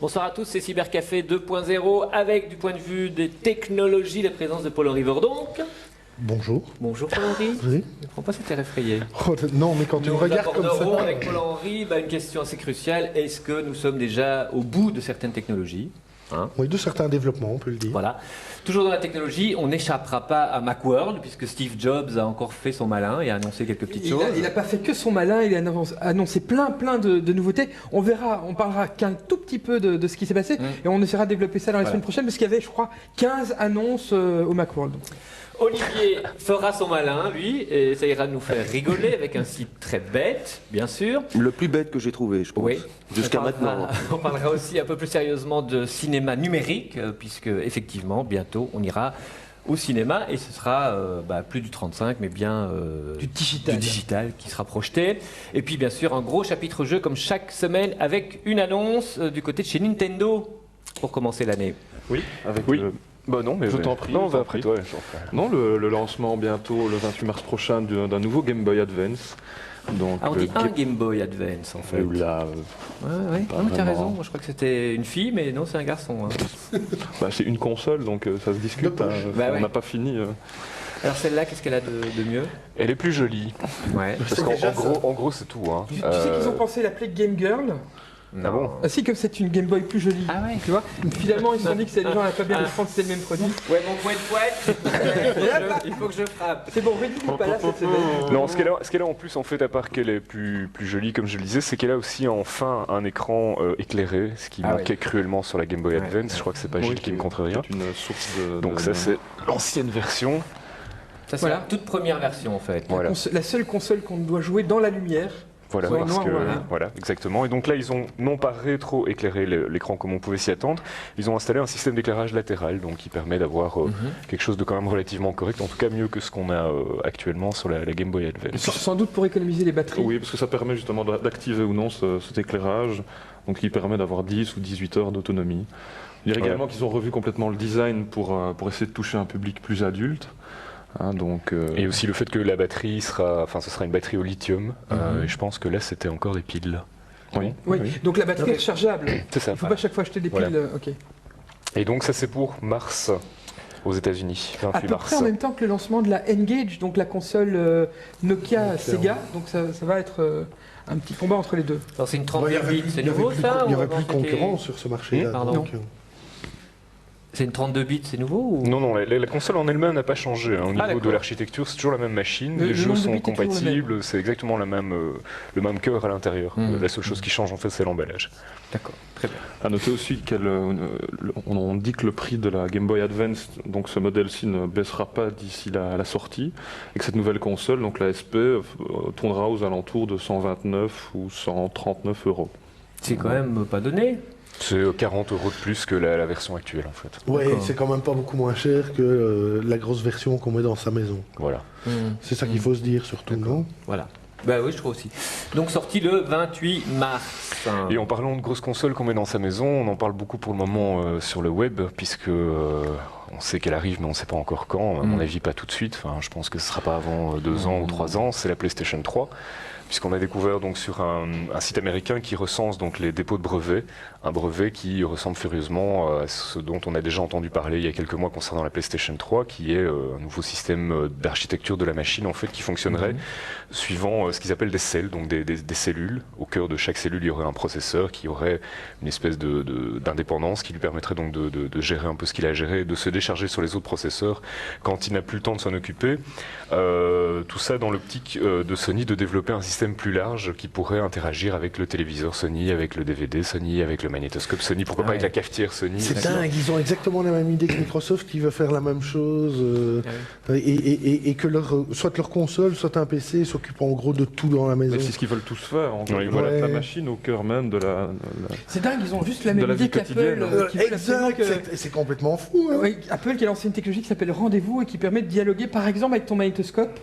Bonsoir à tous, c'est Cybercafé 2.0 avec du point de vue des technologies, la présence de Paul-Henri donc. Bonjour. Bonjour Paul-Henri. Oui. Ne prends pas, c'était effrayé. Oh, non, mais quand tu me regardes comme ça... avec Paul-Henri, une question assez cruciale. Est-ce que nous sommes déjà au bout de certaines technologies ? Oui, de certains développements, on peut le dire. Voilà. Toujours dans la technologie, on n'échappera pas à Macworld, puisque Steve Jobs a encore fait son malin et a annoncé quelques petites choses. Il n'a pas fait que son malin, il a annoncé plein de nouveautés. On verra, on parlera qu'un tout petit peu de ce qui s'est passé, et on essaiera de développer ça dans les semaines prochaines, parce qu'il y avait, je crois, 15 annonces au Macworld. Olivier fera son malin, lui, et ça ira nous faire rigoler avec un site très bête, bien sûr. Le plus bête que j'ai trouvé, je pense, oui. jusqu'à maintenant. On parlera aussi un peu plus sérieusement de cinéma numérique, puisque effectivement, bientôt, on ira au cinéma, et ce sera plus du 35, mais bien du digital qui sera projeté. Et puis, bien sûr, un gros chapitre jeu, comme chaque semaine, avec une annonce du côté de chez Nintendo, pour commencer l'année. Oui, avec Bah non, mais je t'en prie. Non, on va après toi. Non, le lancement bientôt, le 28 mars prochain, d'un nouveau Game Boy Advance. Donc, on dit un Game Boy Advance, en fait. Là, ouais. Non, mais t'as raison. Moi, je crois que c'était une fille, mais non, c'est un garçon. Hein. C'est une console, donc ça se discute. On n'a pas fini. Alors celle-là, qu'est-ce qu'elle a de mieux ? Elle est plus jolie. Ouais. Parce qu'en gros, c'est tout. Hein. Tu sais qu'ils ont pensé l'appeler Game Girl ? Ah bon ? Ah si, comme c'est une Game Boy plus jolie. Ah ouais. Tu vois ? Finalement, ils se sont dit que les gens n'avaient pas bien comprendre que c'était le même produit. Ouais, mon poète. Il faut que je frappe. C'est bon, ridicule pas là, cette semaine. Non, ce qu'elle a en plus, en fait, à part qu'elle est plus jolie, comme je le disais, c'est qu'elle a aussi enfin un écran éclairé, ce qui manquait cruellement sur la Game Boy Advance. Je crois que c'est pas Gilles qui me contrevient. C'est une source Donc ça, c'est l'ancienne version. Ça, c'est la toute première version, en fait. Voilà. La seule console qu'on doit jouer dans la lumière. Voilà, voilà, exactement. Et donc là, ils ont non pas rétro-éclairé l'écran comme on pouvait s'y attendre, ils ont installé un système d'éclairage latéral, donc qui permet d'avoir quelque chose de quand même relativement correct, en tout cas mieux que ce qu'on a actuellement sur la Game Boy Advance. Sans doute pour économiser les batteries. Oui, parce que ça permet justement d'activer ou non cet éclairage, donc qui permet d'avoir 10 ou 18 heures d'autonomie. Il y a également qu'ils ont revu complètement le design pour essayer de toucher un public plus adulte. Et aussi le fait que la batterie ce sera une batterie au lithium, et je pense que là c'était encore des piles. Oui. Donc la batterie est rechargeable. C'est ça. Il ne faut pas chaque fois acheter des piles. Ok. Et donc ça c'est pour mars aux États-Unis, 28 à peu mars. près en même temps que le lancement de la N-Gage, donc la console Nokia Sega, donc ça va être un petit combat entre les deux. Alors c'est une 32 bits, c'est nouveau ça ? Il n'y aurait plus de concurrence sur ce marché-là. Pardon. C'est une 32 bits, c'est nouveau ou... Non, la console en elle-même n'a pas changé. Au niveau de l'architecture, c'est toujours la même machine, les jeux sont compatibles, c'est exactement le même cœur à l'intérieur. La seule chose qui change en fait, c'est l'emballage. D'accord, très bien. À noter aussi on dit que le prix de la Game Boy Advance, donc ce modèle-ci ne baissera pas d'ici la sortie, et que cette nouvelle console, donc la SP, tournera aux alentours de 129 ou 139 euros. C'est quand même pas donné. C'est 40 euros de plus que la version actuelle en fait. Ouais, c'est quand même pas beaucoup moins cher que la grosse version qu'on met dans sa maison. Voilà. C'est ça qu'il faut se dire surtout, non ? Voilà. Bah oui, je trouve aussi. Donc sorti le 28 mars. Et en parlant de grosses consoles qu'on met dans sa maison, on en parle beaucoup pour le moment sur le web, puisque on sait qu'elle arrive, mais on ne sait pas encore quand. À mon avis, pas tout de suite. Enfin, je pense que ce ne sera pas avant 2 ans ou 3 ans. C'est la PlayStation 3. Puisqu'on a découvert donc sur un site américain qui recense donc les dépôts de brevets, un brevet qui ressemble furieusement à ce dont on a déjà entendu parler il y a quelques mois concernant la PlayStation 3, qui est un nouveau système d'architecture de la machine en fait qui fonctionnerait suivant ce qu'ils appellent des cells, donc des cellules. Au cœur de chaque cellule, il y aurait un processeur qui aurait une espèce d'indépendance qui lui permettrait donc de gérer un peu ce qu'il a à gérer, de se décharger sur les autres processeurs quand il n'a plus le temps de s'en occuper. Tout ça dans l'optique de Sony de développer un système système plus large qui pourrait interagir avec le téléviseur Sony, avec le DVD Sony, avec le magnétoscope Sony, pourquoi pas avec la cafetière Sony. C'est dingue, ils ont exactement la même idée que Microsoft qui veut faire la même chose et que soit leur console, soit un PC s'occupent en gros de tout dans la maison. Mais c'est ce qu'ils veulent tous faire. En gros, Oui, ils veulent ouais. être la machine au cœur même de la... C'est dingue, ils ont juste la De même la idée vie qu'Apple. quotidienne. Qui veulent absolument Exact, c'est complètement fou. Hein. Oui, Apple qui a lancé une technologie qui s'appelle Rendez-vous et qui permet de dialoguer par exemple avec ton magnétoscope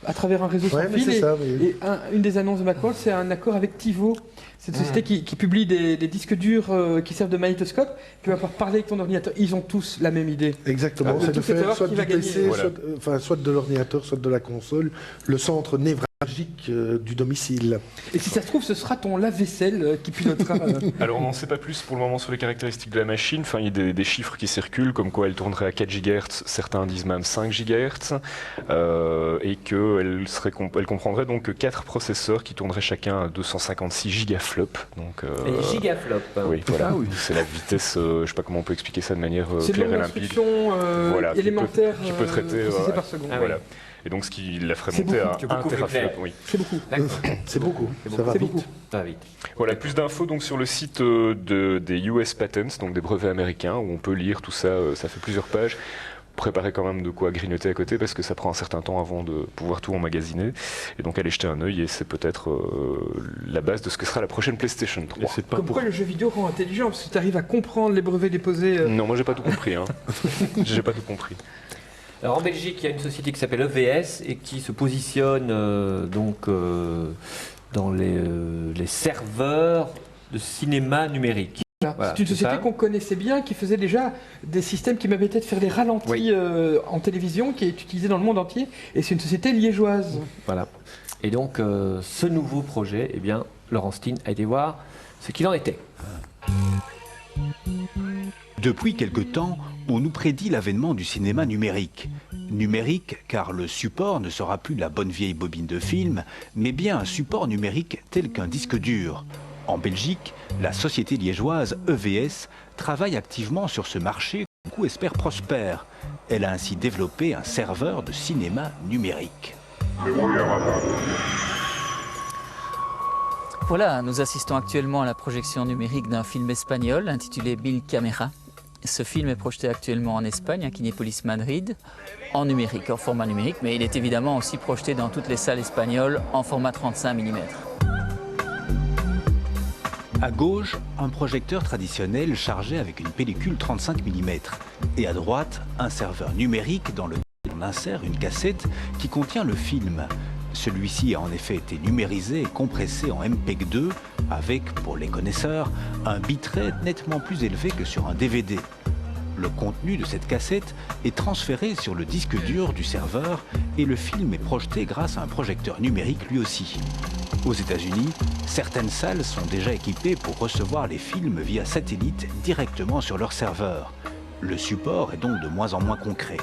à travers un réseau sans Ouais, mais fil. c'est Et, ça, mais- et une des annonces de Macworld, c'est un accord avec TiVo. C'est une société qui publie des disques durs qui servent de magnétoscope. Tu vas pouvoir parler avec ton ordinateur. Ils ont tous la même idée. Exactement, Ah, c'est tout de fait faire savoir soit qui du va gagner. PC, Voilà. soit de l'ordinateur, soit de la console, le centre névralgique du domicile. Et si ça se trouve, ce sera ton lave-vaisselle qui pilotera. Alors on n'en sait pas plus pour le moment sur les caractéristiques de la machine, enfin il y a des chiffres qui circulent comme quoi elle tournerait à 4 GHz, certains disent même 5 GHz, et qu'elle comprendrait donc 4 processeurs qui tourneraient chacun à 256 gigaflops. Donc, Les gigaflops. oui, voilà, c'est la vitesse, je ne sais pas comment on peut expliquer ça de manière C'est le claire nombre et limpide. d'instructions Voilà, élémentaires qui peut traiter, processées par seconde. Ah oui. Voilà. Et donc ce qui la ferait C'est monter beaucoup, à c'est 1 beaucoup plus teraflop. clair. Oui. C'est beaucoup. D'accord. C'est beaucoup, ça va C'est vite. beaucoup. Ça va vite. Voilà, plus d'infos donc sur le site des US Patents, donc des brevets américains, où on peut lire tout ça, ça fait plusieurs pages. Préparez quand même de quoi grignoter à côté parce que ça prend un certain temps avant de pouvoir tout emmagasiner. Et donc allez jeter un œil et c'est peut-être la base de ce que sera la prochaine PlayStation 3. Et c'est pas Comme pour... quoi le jeu vidéo rend intelligent, parce que tu arrives à comprendre les brevets déposés. Non, moi j'ai pas tout compris. Hein. J'ai pas tout compris. Alors en Belgique, il y a une société qui s'appelle EVS et qui se positionne dans les serveurs de cinéma numérique. Voilà, c'est une c'est société ça. qu'on connaissait bien, qui faisait déjà des systèmes qui permettaient de faire des ralentis Oui. en télévision, qui est utilisé dans le monde entier. Et c'est une société liégeoise. Voilà. Et donc, ce nouveau projet, eh bien, Laurent Steen a été voir ce qu'il en était. Depuis quelque temps, on nous prédit l'avènement du cinéma numérique. Numérique car le support ne sera plus la bonne vieille bobine de film, mais bien un support numérique tel qu'un disque dur. En Belgique, la société liégeoise EVS travaille activement sur ce marché que beaucoup espèrent prospère. Elle a ainsi développé un serveur de cinéma numérique. Voilà, nous assistons actuellement à la projection numérique d'un film espagnol intitulé Mil Camera. Ce film est projeté actuellement en Espagne, à Kinépolis Madrid, en numérique, en format numérique, mais il est évidemment aussi projeté dans toutes les salles espagnoles en format 35 mm. À gauche, un projecteur traditionnel chargé avec une pellicule 35 mm. Et à droite, un serveur numérique dans lequel on insère une cassette qui contient le film. Celui-ci a en effet été numérisé et compressé en MPEG-2 avec, pour les connaisseurs, un bitrate nettement plus élevé que sur un DVD. Le contenu de cette cassette est transféré sur le disque dur du serveur et le film est projeté grâce à un projecteur numérique lui aussi. Aux États-Unis, certaines salles sont déjà équipées pour recevoir les films via satellite directement sur leur serveur. Le support est donc de moins en moins concret.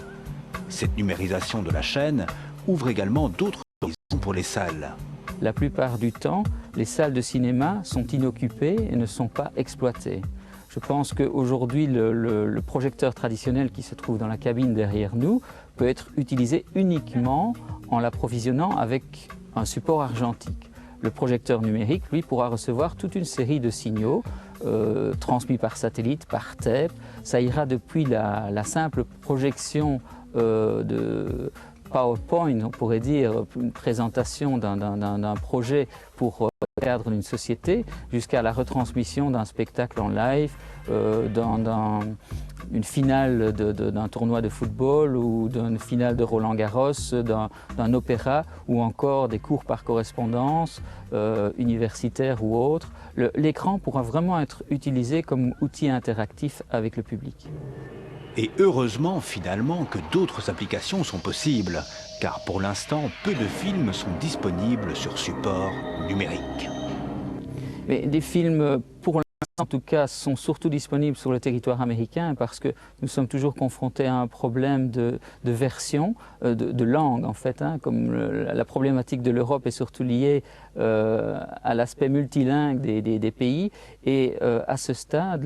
Cette numérisation de la chaîne ouvre également d'autres horizons pour les salles. La plupart du temps, les salles de cinéma sont inoccupées et ne sont pas exploitées. Je pense qu'aujourd'hui, le projecteur traditionnel qui se trouve dans la cabine derrière nous peut être utilisé uniquement en l'approvisionnant avec un support argentique. Le projecteur numérique, lui, pourra recevoir toute une série de signaux transmis par satellite, par tape. Ça ira depuis la simple projection de PowerPoint, on pourrait dire, une présentation d'un projet pour le cadre d'une société, jusqu'à la retransmission d'un spectacle en live, une finale d'un tournoi de football ou d'une finale de Roland-Garros, d'un opéra ou encore des cours par correspondance, universitaires ou autres. L'écran pourra vraiment être utilisé comme outil interactif avec le public. Et heureusement, finalement, que d'autres applications sont possibles, car pour l'instant, peu de films sont disponibles sur support numérique. Mais des films, pour l'instant en tout cas, sont surtout disponibles sur le territoire américain parce que nous sommes toujours confrontés à un problème de version, de langue en fait. Comme la problématique de l'Europe est surtout liée à l'aspect multilingue des pays. Et à ce stade,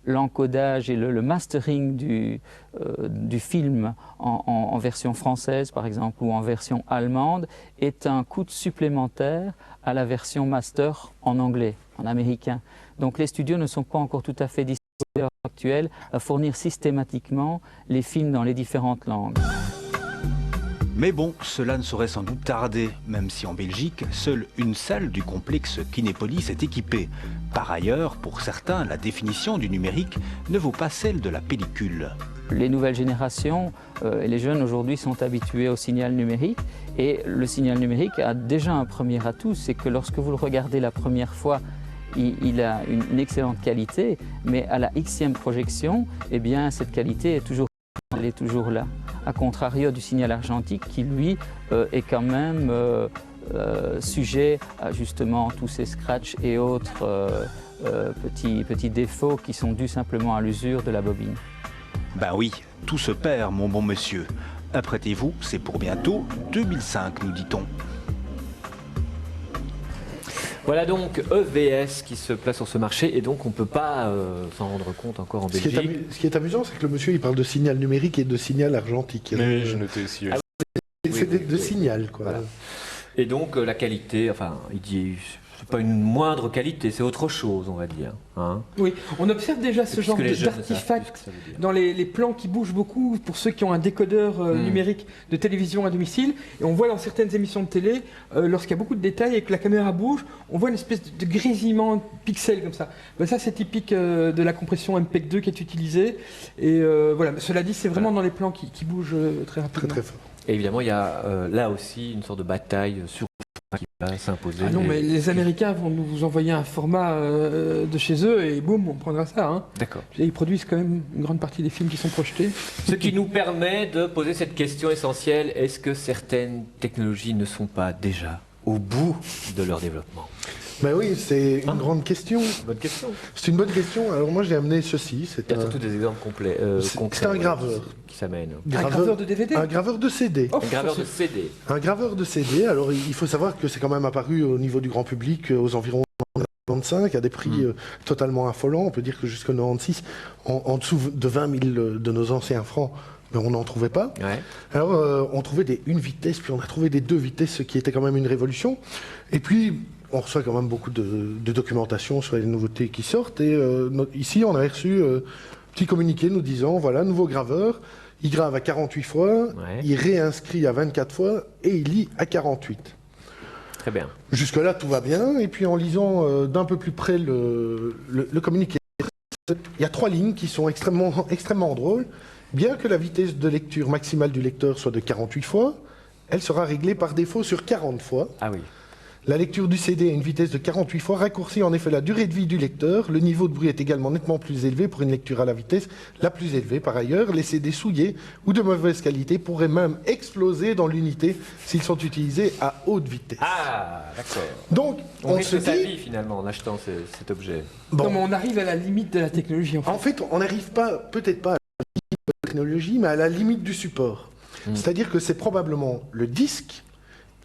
l'encodage et le mastering du film en version française, par exemple, ou en version allemande, est un coût supplémentaire à la version master en anglais, en américain. Donc les studios ne sont pas encore tout à fait disposés à l'heure actuelle à fournir systématiquement les films dans les différentes langues. Mais bon, cela ne saurait sans doute tarder, même si en Belgique, seule une salle du complexe Kinépolis est équipée. Par ailleurs, pour certains, la définition du numérique ne vaut pas celle de la pellicule. Les nouvelles générations et les jeunes aujourd'hui sont habitués au signal numérique, et le signal numérique a déjà un premier atout, c'est que lorsque vous le regardez la première fois, il a une excellente qualité, mais à la xème projection, eh bien, cette qualité est toujours là. A contrario du signal argentique qui, lui, est quand même sujet à justement tous ces scratchs et autres petits défauts qui sont dus simplement à l'usure de la bobine. Ben oui, tout se perd, mon bon monsieur. Apprêtez-vous, c'est pour bientôt 2005, nous dit-on. Voilà donc EVS qui se place sur ce marché, et donc on ne peut pas s'en rendre compte encore en Belgique. Ce qui est amusant, c'est que le monsieur il parle de signal numérique et de signal argentique. Mais je notais aussi. C'est de signal, quoi. Voilà. Et donc la qualité, enfin, il dit, c'est pas une moindre qualité, c'est autre chose, on va dire. Hein. Oui, on observe déjà ce genre d'artefacts dans les plans qui bougent beaucoup pour ceux qui ont un décodeur numérique de télévision à domicile. Et on voit dans certaines émissions de télé, lorsqu'il y a beaucoup de détails et que la caméra bouge, on voit une espèce de grésillement de pixels comme ça. Ben ça, c'est typique de la compression MPEG-2 qui est utilisée. Et voilà, cela dit, c'est vraiment dans les plans qui bougent très rapidement. Très très fort. Et évidemment, il y a là aussi une sorte de bataille sur qui va s'imposer. Ah non, mais les Américains vont nous envoyer un format de chez eux et boum, on prendra ça. Hein. D'accord. Ils produisent quand même une grande partie des films qui sont projetés. Ce qui nous permet de poser cette question essentielle, est-ce que certaines technologies ne sont pas déjà au bout de leur développement? Ben oui, c'est une grande question. Bonne question. C'est une bonne question. Alors moi j'ai amené ceci. Il y a surtout des exemples complets. C'est un graveur. Qui s'amène. Un graveur de DVD? Un graveur de CD. Oh, Un graveur de CD. Un graveur de CD. Alors il faut savoir que c'est quand même apparu au niveau du grand public aux environs 95, à des prix totalement affolants. On peut dire que jusqu'en 96, en dessous de 20 000 de nos anciens francs, mais on n'en trouvait pas. Ouais. Alors on trouvait des 1 vitesse, puis on a trouvé des 2 vitesses, ce qui était quand même une révolution. Et puis on reçoit quand même beaucoup de documentation sur les nouveautés qui sortent. Et ici, on a reçu un petit communiqué nous disant, voilà, nouveau graveur, il grave à 48 fois, il réinscrit à 24 fois et il lit à 48. Très bien. Jusque-là, tout va bien. Et puis en lisant d'un peu plus près le communiqué, il y a 3 lignes qui sont extrêmement drôles. Bien que la vitesse de lecture maximale du lecteur soit de 48 fois, elle sera réglée par défaut sur 40 fois. Ah oui. La lecture du CD à une vitesse de 48 fois raccourcit en effet la durée de vie du lecteur. Le niveau de bruit est également nettement plus élevé pour une lecture à la vitesse la plus élevée. Par ailleurs, les CD souillés ou de mauvaise qualité pourraient même exploser dans l'unité s'ils sont utilisés à haute vitesse. Ah, d'accord. Donc, on se risque sa dit... vie finalement en achetant cet objet. Bon. Non, mais on arrive à la limite de la technologie. En fait, on n'arrive pas, peut-être pas à la limite de la technologie, mais à la limite du support. C'est-à-dire que c'est probablement le disque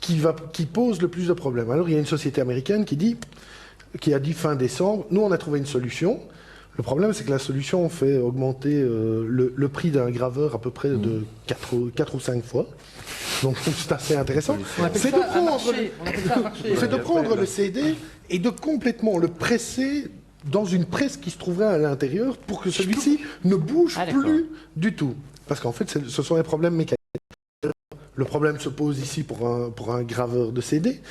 qui pose le plus de problèmes. Alors il y a une société américaine qui a dit fin décembre, nous on a trouvé une solution. Le problème c'est que la solution fait augmenter le prix d'un graveur à peu près de 4 ou 5 fois. Donc c'est assez intéressant. C'est de prendre le CD et de complètement le presser dans une presse qui se trouverait à l'intérieur pour que celui-ci ne bouge plus du tout. Parce qu'en fait ce sont des problèmes mécaniques. Le problème se pose ici pour un graveur de CD.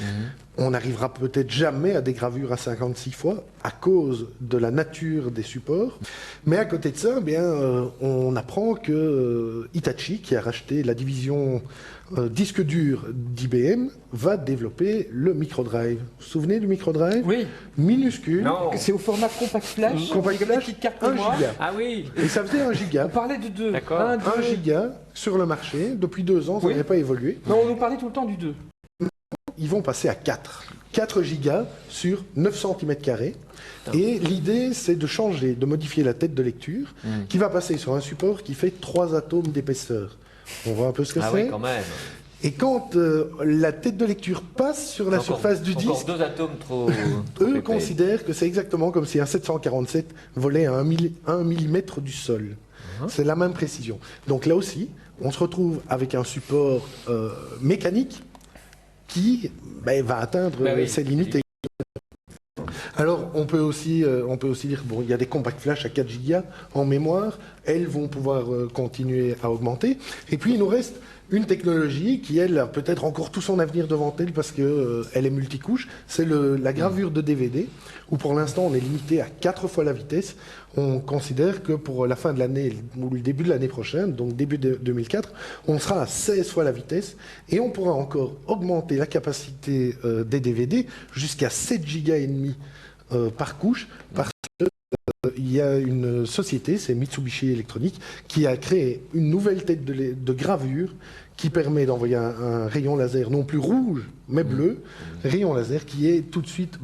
On n'arrivera peut-être jamais à des gravures à 56 fois à cause de la nature des supports. Mais à côté de ça, on apprend que Hitachi, qui a racheté la division disque dur d'IBM, va développer le microdrive. Vous vous souvenez du microdrive? Oui. Minuscule. C'est au format compact flash. Compact flash, 1 giga. Ah oui. Et ça faisait 1 giga. On parlait de 2. D'accord. 1 giga sur le marché. Depuis 2 ans, ça n'avait pas évolué. Non, on nous parlait tout le temps du 2. Ils vont passer à 4. 4 gigas sur 9 cm². Et l'idée, c'est de changer, de modifier la tête de lecture, qui va passer sur un support qui fait 3 atomes d'épaisseur. On voit un peu ce que c'est. Ah oui, quand même. Et quand la tête de lecture passe sur la surface du disque, encore 2 atomes trop eux épais. considèrent que c'est exactement comme si un 747 volait à 1 millimètre du sol. C'est la même précision. Donc là aussi, on se retrouve avec un support mécanique qui va atteindre ses limites. Alors, on peut aussi dire, bon, il y a des compacts flash à 4 Go en mémoire, elles vont pouvoir continuer à augmenter. Et puis, il nous reste une technologie qui, elle, a peut-être encore tout son avenir devant elle parce qu'elle est multicouche, c'est la gravure de DVD, où pour l'instant, on est limité à 4 fois la vitesse. On considère que pour la fin de l'année, ou le début de l'année prochaine, donc début de 2004, on sera à 16 fois la vitesse, et on pourra encore augmenter la capacité des DVD jusqu'à 7,5 Go par couche, parce qu'il y a une société, c'est Mitsubishi Electronics, qui a créé une nouvelle tête de gravure qui permet d'envoyer un rayon laser non plus rouge, mais bleu, rayon laser qui est tout de suite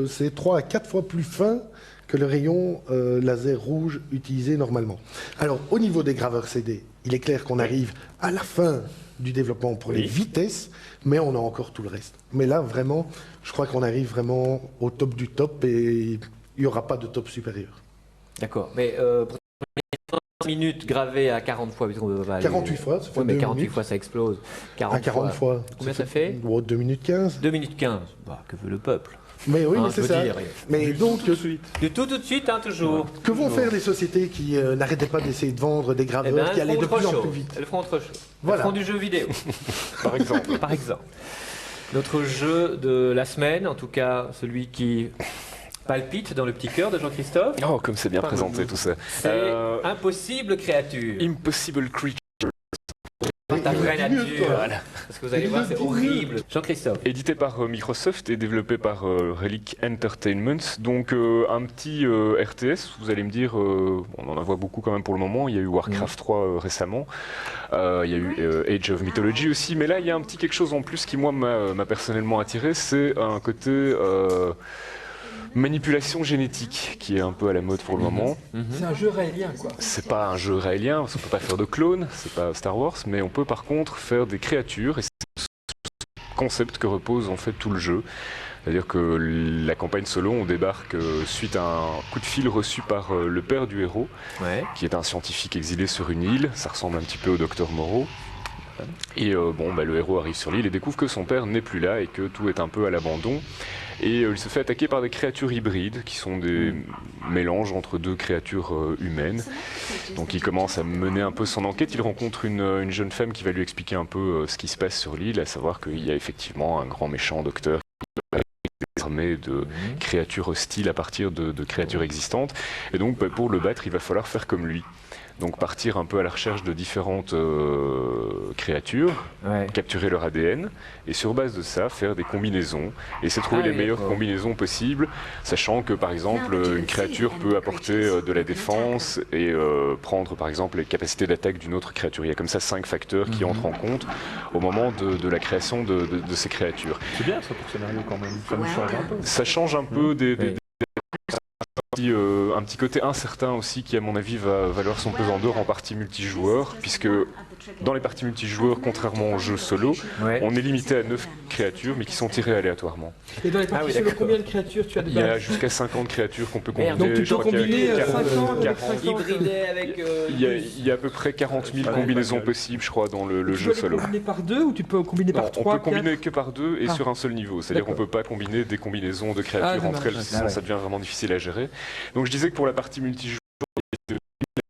c'est 3 à 4 fois plus fin que le rayon laser rouge utilisé normalement. Alors, au niveau des graveurs CD, il est clair qu'on arrive à la fin du développement pour les vitesses, mais on a encore tout le reste. Mais là, vraiment, je crois qu'on arrive vraiment au top du top et il n'y aura pas de top supérieur. D'accord, mais pour 30 minutes gravées à 40 fois, 48 fois, ça fait mais 2 48 minutes. fois ça explose. À 40 fois. Combien ça fait 2 minutes 15. 2 minutes 15. Bah, que veut le peuple? Mais oui, Hein, mais c'est je ça. veux dire, Mais donc, Du tout de suite, hein, toujours. que vont faire les sociétés qui n'arrêtaient pas d'essayer de vendre des Eh graveurs ben, qui elles allaient de feront plus autre en chose. plus vite? Elles feront autre chose. Voilà. Elles feront du jeu vidéo. Par exemple. Par exemple. Notre jeu de la semaine, en tout cas celui qui palpite dans le petit cœur de Jean-Christophe, Oh, comme c'est bien présenté tout ça. c'est Impossible créature. Impossible Creature. Ta vraie nature. Voilà. Parce que vous allez voir, c'est horrible. Jean-Christophe. Édité par Microsoft et développé par Relic Entertainment. Donc un petit RTS, vous allez me dire, on en voit beaucoup quand même pour le moment. Il y a eu Warcraft 3 récemment. Il y a eu Age of Mythology aussi. Mais là, il y a un petit quelque chose en plus qui, moi, m'a personnellement attiré. C'est un côté manipulation génétique qui est un peu à la mode pour le moment. C'est un jeu raélien, quoi. C'est pas un jeu raélien, parce qu'on peut pas faire de clones, c'est pas Star Wars, mais on peut par contre faire des créatures, et c'est le concept que repose en fait tout le jeu. C'est-à-dire que la campagne solo, on débarque suite à un coup de fil reçu par le père du héros, qui est un scientifique exilé sur une île, ça ressemble un petit peu au Docteur Moreau. Et le héros arrive sur l'île et découvre que son père n'est plus là et que tout est un peu à l'abandon. Et il se fait attaquer par des créatures hybrides qui sont des mélanges entre 2 créatures humaines. Donc il commence à mener un peu son enquête. Il rencontre une jeune femme qui va lui expliquer un peu ce qui se passe sur l'île, à savoir qu'il y a effectivement un grand méchant docteur qui armé de créatures hostiles à partir de créatures existantes. Et donc pour le battre, il va falloir faire comme lui. Donc partir un peu à la recherche de différentes créatures, capturer leur ADN, et sur base de ça, faire des combinaisons, et essayer de trouver les meilleures combinaisons possibles, sachant que par exemple, une créature peut apporter de la défense et prendre par exemple les capacités d'attaque d'une autre créature. Il y a comme ça 5 facteurs qui entrent en compte au moment de la création de ces créatures. C'est bien ça pour le scénario quand même, ça nous change un peu. Ça change un peu un petit côté incertain aussi qui à mon avis va valoir son pesant d'or en partie multijoueur, puisque dans les parties multijoueurs, contrairement aux jeux solo, on est limité à 9 créatures mais qui sont tirées aléatoirement. Et dans les parties solo, combien de créatures tu as de base? Il y a jusqu'à 50 créatures qu'on peut combiner. Donc tu peux combiner 50 avec 50 Hybridé avec... Il y a à peu près 40 000 combinaisons possibles, je crois, dans le jeu solo. Tu peux combiner par 2 ou tu peux combiner par 3? On peut combiner que par 2 et sur un seul niveau. C'est-à-dire qu'on ne peut pas combiner des combinaisons de créatures entre elles, sinon ça devient vraiment difficile à gérer. Donc je disais que pour la partie multijoueur, il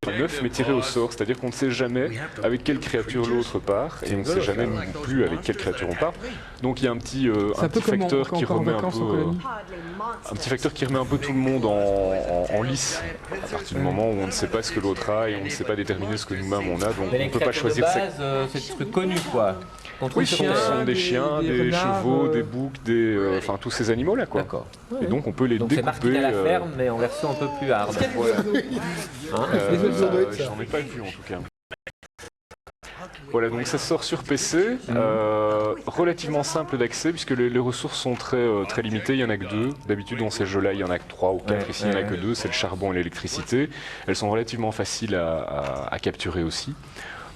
y a 9 mais tiré au sort, c'est-à-dire qu'on ne sait jamais avec quelle créature l'autre part et on ne sait jamais non plus avec quelle créature on part. Donc il y a un petit facteur qui remet un peu tout le monde en lice à partir du moment où on ne sait pas ce que l'autre a et on ne sait pas déterminer ce que nous-mêmes on a, donc on ne peut pas choisir. De base, c'est des trucs connus quoi. Oui, ce sont des chiens, des chevaux, des boucs, enfin tous ces animaux-là, quoi. D'accord. Et donc on peut les découper. C'est Martine à la ferme, mais en version un peu plus hard. J'en ai pas vu en tout cas. Voilà, donc ça sort sur PC, relativement simple d'accès puisque les ressources sont très limitées, il n'y en a que 2. D'habitude dans ces jeux-là, il y en a que 3 ou 4, ici il n'y en a que 2, c'est le charbon et l'électricité. Elles sont relativement faciles à capturer aussi.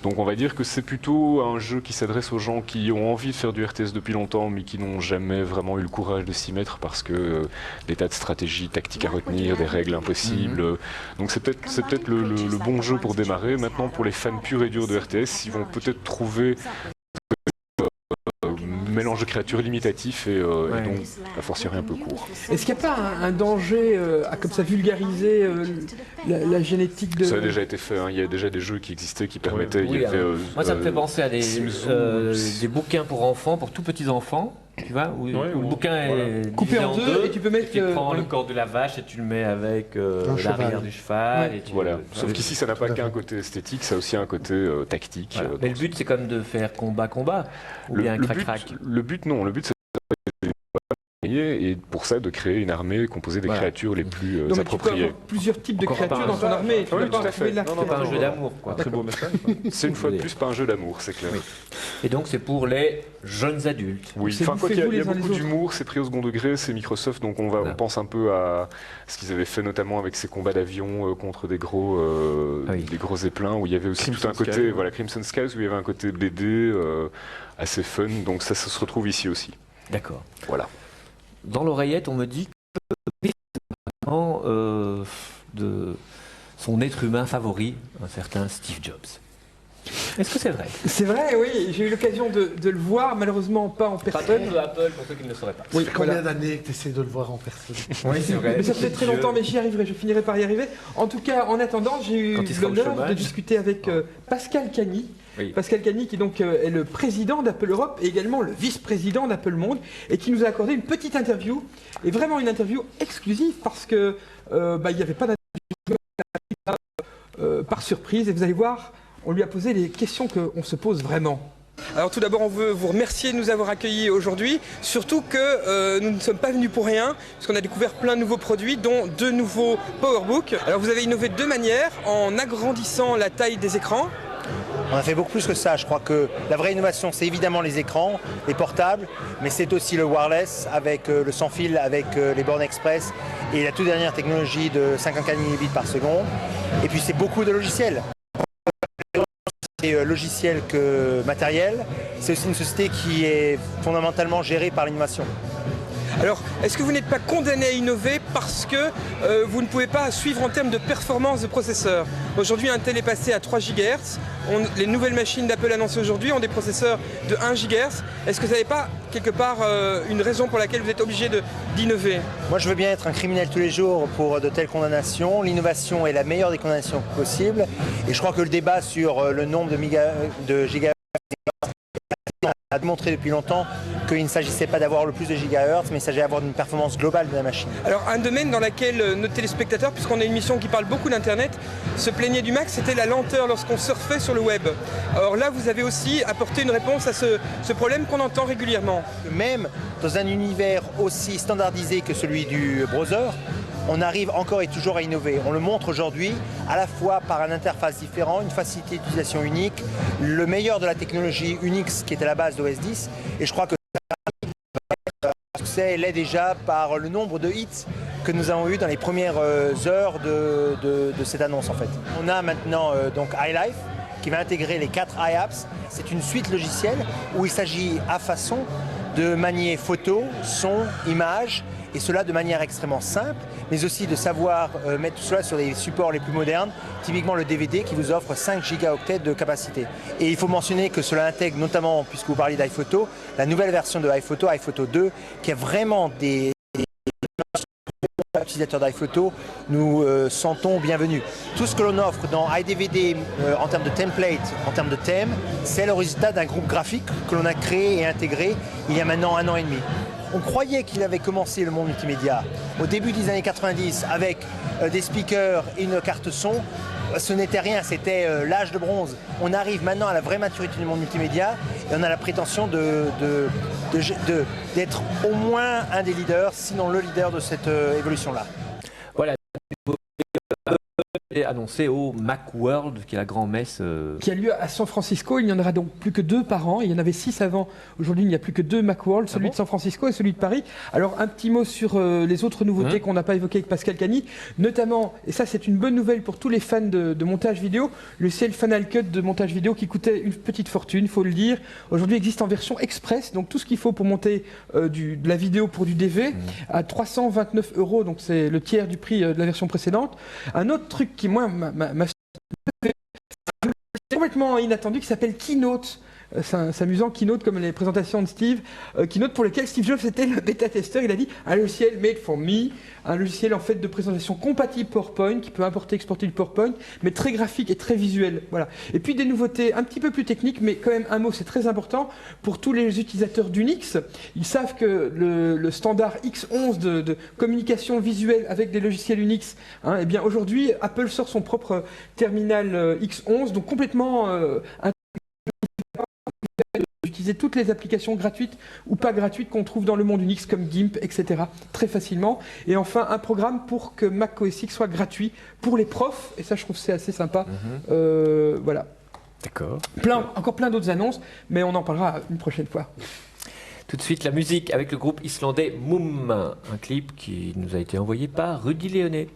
Donc on va dire que c'est plutôt un jeu qui s'adresse aux gens qui ont envie de faire du RTS depuis longtemps, mais qui n'ont jamais vraiment eu le courage de s'y mettre parce que des tas de stratégies tactiques à retenir, des règles impossibles. Donc c'est peut-être le bon jeu pour démarrer. Maintenant, pour les fans purs et durs de RTS, ils vont peut-être trouver mélange de créatures limitatif et donc a fortiori un peu court. Est-ce qu'il n'y a pas un danger à comme ça vulgariser la génétique de... Ça a déjà été fait, hein. Il y a déjà des jeux qui existaient qui permettaient... Moi ça me fait penser à des bouquins pour enfants, pour tout petits enfants. Tu vois, où le bouquin est coupé en deux et tu peux mettre... Tu prends le corps de la vache et tu le mets avec l'arrière du cheval. Ouais. Et voilà. Sauf qu'ici, ça n'a pas qu'un côté esthétique, ça a aussi un côté tactique. Voilà. Mais le but, c'est comme de faire combat, ou bien crac-crac. Le but, non. Le but, c'est et pour ça de créer une armée composée des créatures les plus appropriées. Tu peux avoir plusieurs types de créatures dans ton armée. Oui, tout à fait. C'est pas un jeu d'amour, quoi. Très beau message. C'est une fois de plus pas un jeu d'amour, c'est clair. Oui. Et donc c'est pour les jeunes adultes. Oui, enfin quoi qu'il y a beaucoup d'humour, c'est pris au second degré, c'est Microsoft, donc on pense un peu à ce qu'ils avaient fait notamment avec ces combats d'avion contre des gros zeppelins, où il y avait aussi tout un côté, voilà, Crimson Skies, où il y avait un côté BD assez fun, donc ça se retrouve ici aussi. D'accord. Voilà. Dans l'oreillette, on me dit que de son être humain favori, un certain Steve Jobs. Est-ce que c'est vrai? C'est vrai, oui. J'ai eu l'occasion de le voir, malheureusement pas en personne. Patron de Apple, pour ceux qui ne le sauraient pas. Oui, combien d'années que tu essaies de le voir en personne? Oui, c'est vrai. Mais ça fait très longtemps, mais j'y arriverai, je finirai par y arriver. En tout cas, en attendant, j'ai eu l'honneur de discuter avec Pascal Cagny. Oui. Pascal Cagny qui donc est le président d'Apple Europe et également le vice-président d'Apple Monde et qui nous a accordé une petite interview, et vraiment une interview exclusive parce que il n'y avait pas d'interview par surprise, et vous allez voir, on lui a posé les questions qu'on se pose vraiment. Alors tout d'abord, on veut vous remercier de nous avoir accueillis aujourd'hui, surtout que nous ne sommes pas venus pour rien, puisqu'on a découvert plein de nouveaux produits, dont 2 nouveaux PowerBooks. Alors vous avez innové de 2 manières, en agrandissant la taille des écrans. On a fait beaucoup plus que ça. Je crois que la vraie innovation, c'est évidemment les écrans, les portables, mais c'est aussi le wireless avec le sans fil, avec les bornes express et la toute dernière technologie de 54 Mbps par seconde. Et puis c'est beaucoup de logiciels. C'est logiciel que matériel. C'est aussi une société qui est fondamentalement gérée par l'innovation. Alors, est-ce que vous n'êtes pas condamné à innover parce que vous ne pouvez pas suivre en termes de performance de processeur? Aujourd'hui, Intel est passé à 3 GHz. Les nouvelles machines d'Apple annoncées aujourd'hui ont des processeurs de 1 GHz. Est-ce que ça n'est pas, quelque part, une raison pour laquelle vous êtes obligé d'innover? Moi, je veux bien être un criminel tous les jours pour de telles condamnations. L'innovation est la meilleure des condamnations possibles. Et je crois que le débat sur le nombre de gigahertz a démontré depuis longtemps qu'il ne s'agissait pas d'avoir le plus de gigahertz, mais il s'agissait d'avoir une performance globale de la machine. Alors un domaine dans lequel nos téléspectateurs, puisqu'on a une émission qui parle beaucoup d'Internet, se plaignaient du Mac, c'était la lenteur lorsqu'on surfait sur le web. Alors là, vous avez aussi apporté une réponse à ce problème qu'on entend régulièrement. Même dans un univers aussi standardisé que celui du browser, on arrive encore et toujours à innover. On le montre aujourd'hui à la fois par une interface différente, une facilité d'utilisation unique, le meilleur de la technologie Unix qui est à la base d'OS 10. Et je crois que le succès l'est déjà par le nombre de hits que nous avons eu dans les premières heures de cette annonce en fait. On a maintenant donc iLife qui va intégrer les 4 iApps. C'est une suite logicielle où il s'agit à façon de manier photos, son, images, et cela de manière extrêmement simple, mais aussi de savoir mettre tout cela sur les supports les plus modernes, typiquement le DVD qui vous offre 5 gigaoctets de capacité. Et il faut mentionner que cela intègre notamment, puisque vous parliez d'iPhoto, la nouvelle version de iPhoto, iPhoto 2, qui a vraiment des utilisateurs d'iPhoto, nous sentons bienvenus. Tout ce que l'on offre dans iDVD en termes de template, en termes de thème, c'est le résultat d'un groupe graphique que l'on a créé et intégré il y a maintenant 1 an et demi. On croyait qu'il avait commencé le monde multimédia au début des années 90 avec des speakers et une carte son. Ce n'était rien, c'était l'âge de bronze. On arrive maintenant à la vraie maturité du monde multimédia et on a la prétention d'être au moins un des leaders, sinon le leader de cette évolution-là. Voilà. annoncé au Macworld, qui est la grand-messe. Qui a lieu à San Francisco. Il n'y en aura donc plus que 2 par an. Il y en avait 6 avant. Aujourd'hui, il n'y a plus que 2 Macworld, celui de San Francisco et celui de Paris. Alors, un petit mot sur les autres nouveautés qu'on n'a pas évoquées avec Pascal Cagny. Notamment, et ça c'est une bonne nouvelle pour tous les fans de montage vidéo, le ciel Final Cut de montage vidéo qui coûtait une petite fortune, il faut le dire. Aujourd'hui, existe en version express. Donc, tout ce qu'il faut pour monter de la vidéo pour du DV à 329 €. Donc, c'est le tiers du prix de la version précédente. Un autre truc qui, moi, m'a complètement inattendu, qui s'appelle Keynote. C'est amusant, Keynote, comme les présentations de Steve. Keynote pour lequel Steve Jobs était le bêta-testeur. Il a dit un logiciel made for me, un logiciel en fait de présentation compatible PowerPoint, qui peut importer, exporter du PowerPoint, mais très graphique et très visuel. Voilà. Et puis des nouveautés un petit peu plus techniques, mais quand même un mot, c'est très important pour tous les utilisateurs d'Unix. Ils savent que le standard X11 de communication visuelle avec des logiciels Unix, eh bien aujourd'hui, Apple sort son propre terminal X11, donc complètement utiliser toutes les applications gratuites ou pas gratuites qu'on trouve dans le monde Unix comme GIMP, etc. très facilement. Et enfin, un programme pour que Mac OS X soit gratuit pour les profs, et ça je trouve c'est assez sympa. Voilà. D'accord. Encore plein d'autres annonces, mais on en parlera une prochaine fois. Tout de suite, la musique avec le groupe islandais Moom, un clip qui nous a été envoyé par Rudy Léonet.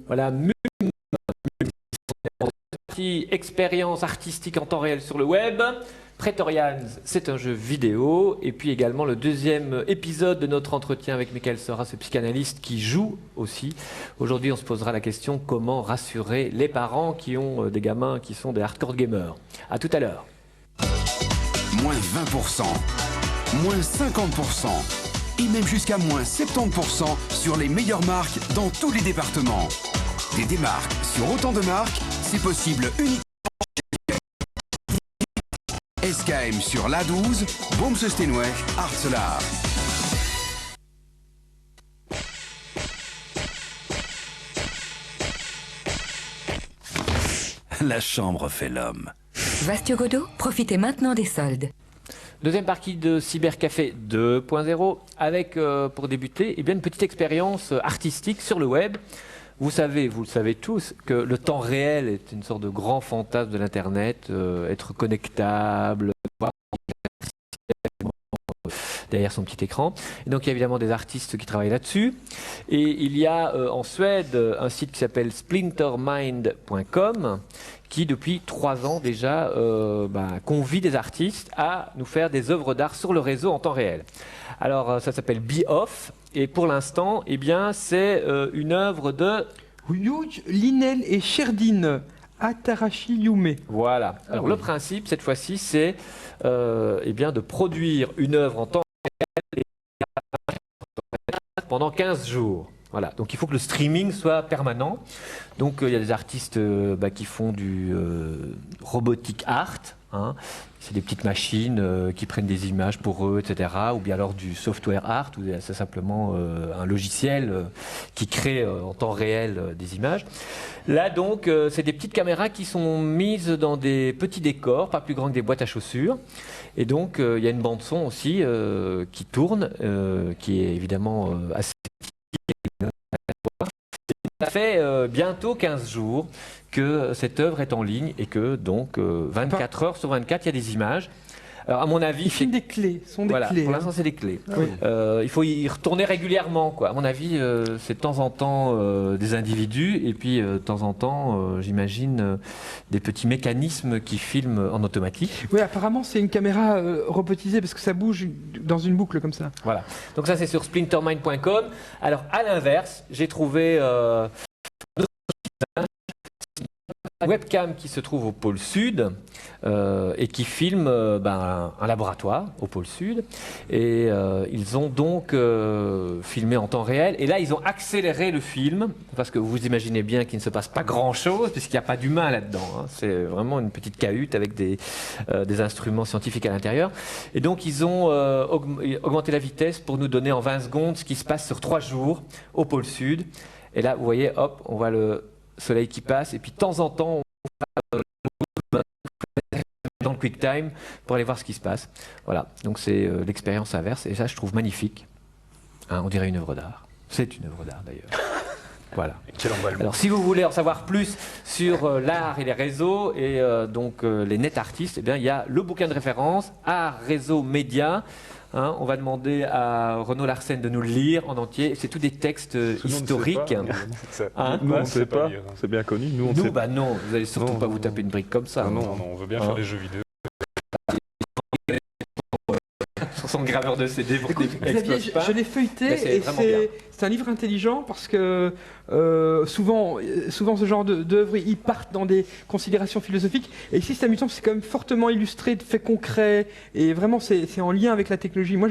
Voilà, expérience artistique en temps réel sur le web. Praetorians, c'est un jeu vidéo. Et puis également le deuxième épisode de notre entretien avec Michael Stora, ce psychanalyste qui joue aussi. Aujourd'hui, on se posera la question comment rassurer les parents qui ont des gamins qui sont des hardcore gamers. À tout à l'heure. Moins 20%, moins 50%, et même jusqu'à moins 70% sur les meilleures marques dans tous les départements. Des démarques sur autant de marques, c'est possible uniquement chez SKM sur l'A12, Boomse-Steenweg, Artselaar. La chambre fait l'homme. Vastio Godot, profitez maintenant des soldes. Deuxième partie de Cybercafé 2.0 avec, pour débuter, une petite expérience artistique sur le web. Vous le savez tous, que le temps réel est une sorte de grand fantasme de l'Internet, être connectable, derrière son petit écran. Et donc il y a évidemment des artistes qui travaillent là-dessus. Et il y a en Suède un site qui s'appelle splintermind.com qui depuis 3 ans déjà convie des artistes à nous faire des œuvres d'art sur le réseau en temps réel. Alors ça s'appelle Be-Off et pour l'instant c'est une œuvre de Huge Linel et Sherdin Atarashi Yume. Voilà. Alors le principe cette fois-ci c'est de produire une œuvre en temps réel pendant 15 jours. Voilà, donc il faut que le streaming soit permanent. Donc il y a des artistes qui font du robotic art. Hein. C'est des petites machines qui prennent des images pour eux, etc. Ou bien alors du software art, où c'est simplement un logiciel qui crée en temps réel des images. Là donc, c'est des petites caméras qui sont mises dans des petits décors, pas plus grands que des boîtes à chaussures. Et donc il y a une bande son aussi qui tourne, qui est évidemment assez... Ça fait bientôt 15 jours que cette œuvre est en ligne et que donc 24 heures sur 24, il y a des images. Alors à mon avis, c'est des clés, voilà, pour l'instant c'est des clés. Oui. Il faut y retourner régulièrement, quoi. À mon avis, c'est de temps en temps des individus et puis de temps en temps, j'imagine, des petits mécanismes qui filment en automatique. Oui, apparemment c'est une caméra robotisée parce que ça bouge dans une boucle comme ça. Voilà. Donc ça c'est sur splintermind.com. Alors à l'inverse, j'ai trouvé une webcam qui se trouve au pôle sud et qui filme un laboratoire au pôle sud et ils ont donc filmé en temps réel et là ils ont accéléré le film parce que vous imaginez bien qu'il ne se passe pas grand chose puisqu'il n'y a pas d'humain là-dedans, hein. C'est vraiment une petite cahute avec des instruments scientifiques à l'intérieur et donc ils ont augmenté la vitesse pour nous donner en 20 secondes ce qui se passe sur 3 jours au pôle sud et là vous voyez hop on voit le soleil qui passe et puis de temps en temps on va dans le QuickTime pour aller voir ce qui se passe. Voilà, donc c'est l'expérience inverse et ça je trouve magnifique. Hein, on dirait une œuvre d'art. C'est une œuvre d'art d'ailleurs. Voilà. Alors si vous voulez en savoir plus sur l'art et les réseaux et donc les net artistes, il y a le bouquin de référence Art, Réseau, Média. Hein, on va demander à Renaud Larsen de nous le lire en entier. C'est tous des textes historiques. Nous, on ne sait pas. C'est bien connu. Nous, on sait pas. Non, vous n'allez surtout pas vous taper une brique comme ça. Non, on veut bien faire des jeux vidéo. Sur son graveur de CD pour qu'il explose pas. Je l'ai feuilleté et c'est un livre intelligent parce que souvent ce genre d'œuvres ils partent dans des considérations philosophiques et ici c'est amusant parce que c'est quand même fortement illustré de faits concrets et vraiment c'est en lien avec la technologie. Moi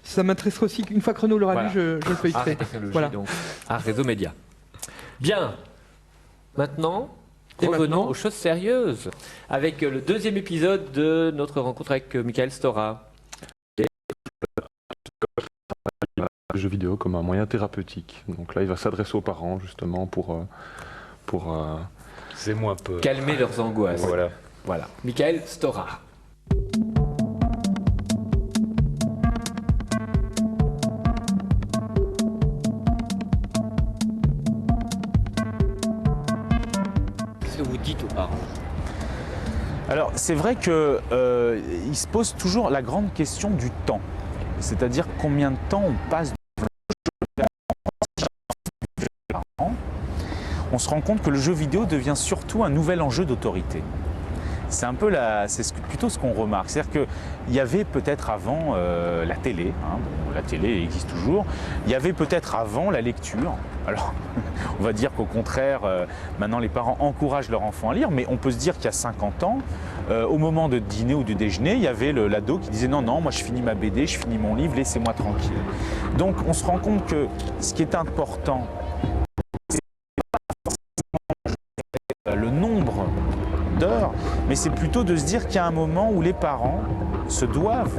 ça m'intéresserait aussi qu'une fois que Renaud l'aura lu, je le feuilleterai. Voilà. Donc, Art, Réseau, Média. Bien. Maintenant, revenons aux choses sérieuses avec le deuxième épisode de notre rencontre avec Michael Stora. Le jeu vidéo comme un moyen thérapeutique. Donc là, il va s'adresser aux parents justement pour c'est moins peu calmer leurs angoisses. Voilà. Michael Stora. Qu'est-ce que vous dites aux parents ? Alors, c'est vrai qu'il se pose toujours la grande question du temps. C'est-à-dire combien de temps on passe devant le jeu. on se rend compte que le jeu vidéo devient surtout un nouvel enjeu d'autorité. C'est un peu plutôt ce qu'on remarque. C'est-à-dire qu'il y avait peut-être avant la télé, hein, bon, la télé existe toujours, il y avait peut-être avant la lecture. Alors, on va dire qu'au contraire, maintenant les parents encouragent leurs enfants à lire, mais on peut se dire qu'il y a 50 ans, au moment de dîner ou de déjeuner, il y avait l'ado qui disait « Non, non, moi je finis ma BD, je finis mon livre, laissez-moi tranquille ». Donc on se rend compte que ce qui est important, c'est pas forcément le nombre d'heures, mais c'est plutôt de se dire qu'il y a un moment où les parents se doivent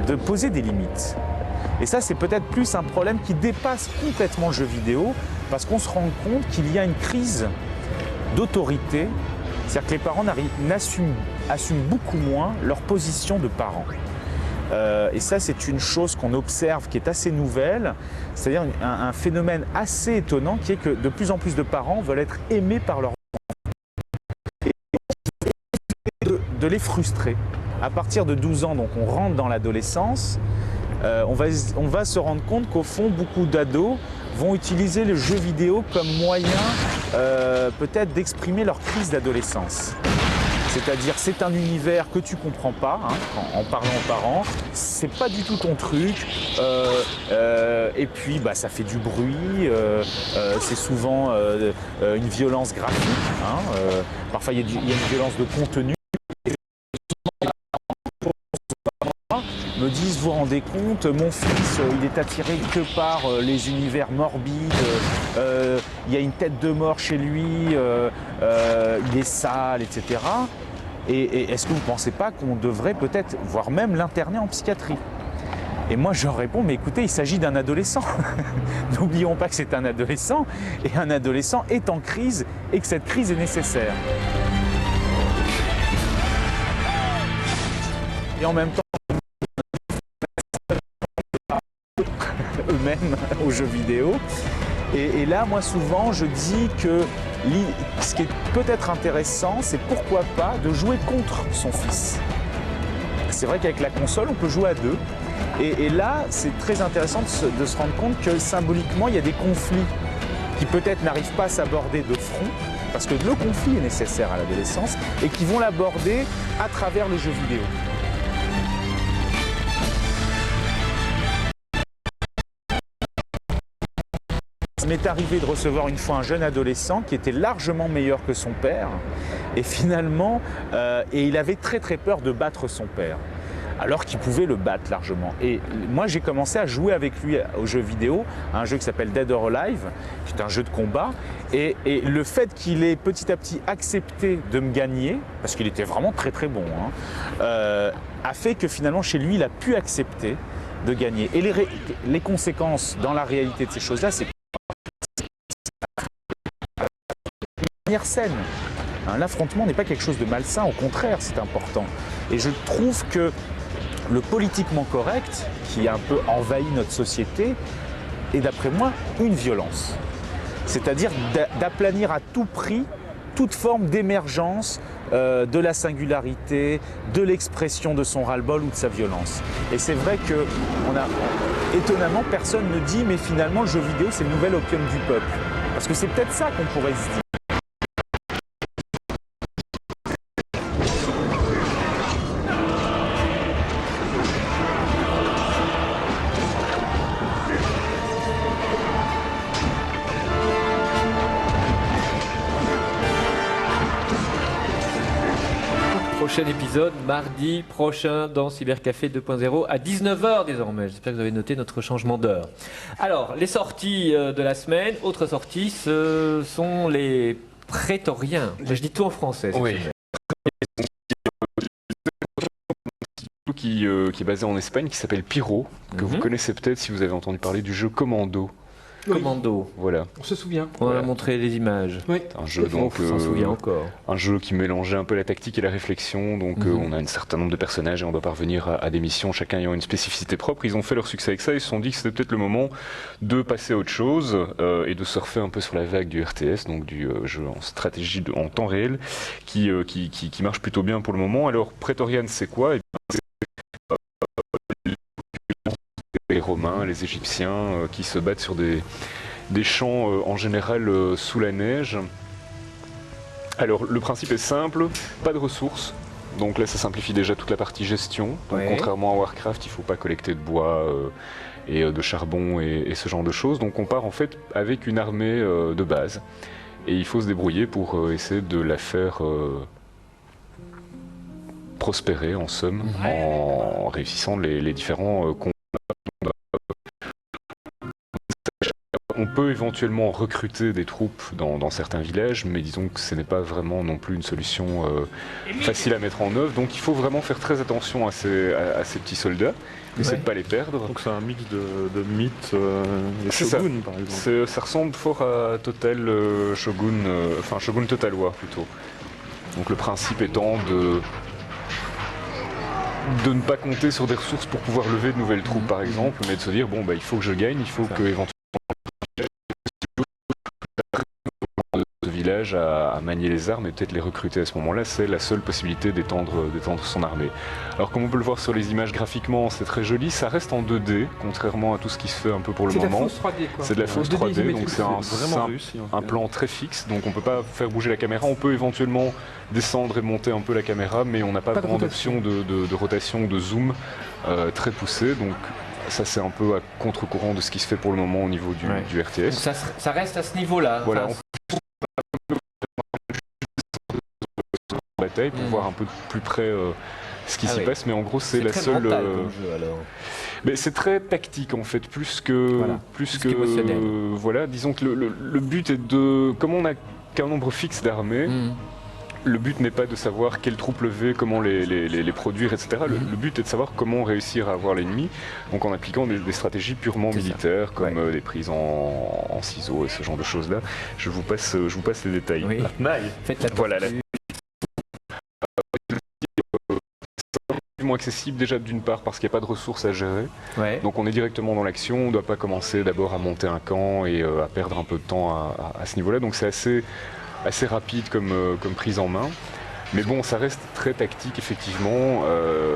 de poser des limites. Et ça, c'est peut-être plus un problème qui dépasse complètement le jeu vidéo, parce qu'on se rend compte qu'il y a une crise d'autorité, c'est-à-dire que les parents assument beaucoup moins leur position de parents. Et ça, c'est une chose qu'on observe qui est assez nouvelle, c'est-à-dire un phénomène assez étonnant qui est que de plus en plus de parents veulent être aimés par leurs de les frustrer. À partir de 12 ans, donc on rentre dans l'adolescence, on va se rendre compte qu'au fond, beaucoup d'ados vont utiliser le jeu vidéo comme moyen peut-être d'exprimer leur crise d'adolescence. C'est-à-dire, c'est un univers que tu comprends pas, hein, en parlant aux parents, c'est pas du tout ton truc, et puis bah, ça fait du bruit, c'est souvent une violence graphique, hein, parfois il y a une violence de contenu. Me disent, vous vous rendez compte, mon fils, il est attiré que par les univers morbides, il y a une tête de mort chez lui, il est sale, etc. Et est-ce que vous ne pensez pas qu'on devrait peut-être, voire même l'interner en psychiatrie? Et moi, je leur réponds, mais écoutez, il s'agit d'un adolescent. N'oublions pas que c'est un adolescent, et un adolescent est en crise, et que cette crise est nécessaire. Et en même temps, eux-mêmes aux jeux vidéo. Et là, moi, souvent, je dis que ce qui est peut-être intéressant, c'est pourquoi pas de jouer contre son fils. C'est vrai qu'avec la console, on peut jouer à deux. Et là, c'est très intéressant de se rendre compte que symboliquement, il y a des conflits qui peut-être n'arrivent pas à s'aborder de front, parce que le conflit est nécessaire à l'adolescence, et qui vont l'aborder à travers le jeu vidéo. Il m'est arrivé de recevoir une fois un jeune adolescent qui était largement meilleur que son père, et finalement, il avait très très peur de battre son père, alors qu'il pouvait le battre largement. Et moi, j'ai commencé à jouer avec lui aux jeux vidéo, un jeu qui s'appelle Dead or Alive, qui est un jeu de combat, et le fait qu'il ait petit à petit accepté de me gagner, parce qu'il était vraiment très très bon, hein, a fait que finalement, chez lui, il a pu accepter de gagner. Et les conséquences dans la réalité de ces choses-là, c'est saine. L'affrontement n'est pas quelque chose de malsain, au contraire, c'est important. Et je trouve que le politiquement correct, qui a un peu envahi notre société, est d'après moi une violence. C'est-à-dire d'aplanir à tout prix toute forme d'émergence de la singularité, de l'expression de son ras-le-bol ou de sa violence. Et c'est vrai que étonnamment, personne ne dit mais finalement le jeu vidéo c'est le nouvel opium du peuple. Parce que c'est peut-être ça qu'on pourrait se dire. Prochain épisode, mardi prochain dans Cybercafé 2.0 à 19h désormais. J'espère que vous avez noté notre changement d'heure. Alors, les sorties de la semaine, autres sorties, ce sont les prétoriens. Je dis tout en français. Oui. Qui est basé en Espagne, qui s'appelle Pyro, que vous connaissez peut-être si vous avez entendu parler du jeu Commando. Commando. Voilà. On se souvient. On a montré les images. Oui. Un jeu donc. On s'en souvient encore. Un jeu qui mélangeait un peu la tactique et la réflexion. Donc on a un certain nombre de personnages et on doit parvenir à des missions, chacun ayant une spécificité propre. Ils ont fait leur succès avec ça. Ils se sont dit que c'était peut-être le moment de passer à autre chose et de surfer un peu sur la vague du RTS, donc du jeu en stratégie en temps réel, qui marche plutôt bien pour le moment. Alors Praetorian, c'est quoi? Les Romains, les Égyptiens qui se battent sur des des champs en général sous la neige. Alors le principe est simple, pas de ressources. Donc là ça simplifie déjà toute la partie gestion. Donc, contrairement à Warcraft, il ne faut pas collecter de bois et de charbon et ce genre de choses. Donc on part en fait avec une armée de base. Et il faut se débrouiller pour essayer de la faire prospérer en somme, en réussissant les différents combats. On peut éventuellement recruter des troupes dans certains villages, mais disons que ce n'est pas vraiment non plus une solution facile à mettre en œuvre. Donc il faut vraiment faire très attention à ces petits soldats, essayer de ne pas les perdre. Donc c'est un mix de mythes et shogun par exemple. Ça ressemble fort à Total Shogun, enfin Shogun Total War plutôt. Donc le principe étant de ne pas compter sur des ressources pour pouvoir lever de nouvelles troupes par exemple, mais de se dire bon bah il faut que je gagne, il faut que éventuellement à manier les armes et peut-être les recruter à ce moment-là, c'est la seule possibilité d'étendre son armée. Alors comme on peut le voir sur les images graphiquement, c'est très joli, ça reste en 2D, contrairement à tout ce qui se fait un peu pour le moment. C'est de la fausse 3D, donc c'est un plan très fixe, donc on ne peut pas faire bouger la caméra, on peut éventuellement descendre et monter un peu la caméra, mais on n'a pas vraiment d'option de rotation, de zoom très poussée, donc ça c'est un peu à contre-courant de ce qui se fait pour le moment au niveau du RTS. Donc ça reste à ce niveau-là. Voilà, bataille pour voir un peu plus près ce qui s'y passe, mais en gros c'est la seule. Mais c'est très tactique en fait, plus que voilà. Disons que le but est de, comme on n'a qu'un nombre fixe d'armées. Le but n'est pas de savoir quelles troupes lever, comment les produire, etc. Le but est de savoir comment réussir à avoir l'ennemi, donc en appliquant des stratégies purement militaires, comme des prises en ciseaux et ce genre de choses-là. Je vous passe les détails. Oui. Voilà. Moins accessible déjà d'une part parce qu'il n'y a pas de ressources à gérer, donc on est directement dans l'action, on ne doit pas commencer d'abord à monter un camp et à perdre un peu de temps à ce niveau-là, donc c'est assez rapide comme prise en main. Mais bon, ça reste très tactique, effectivement.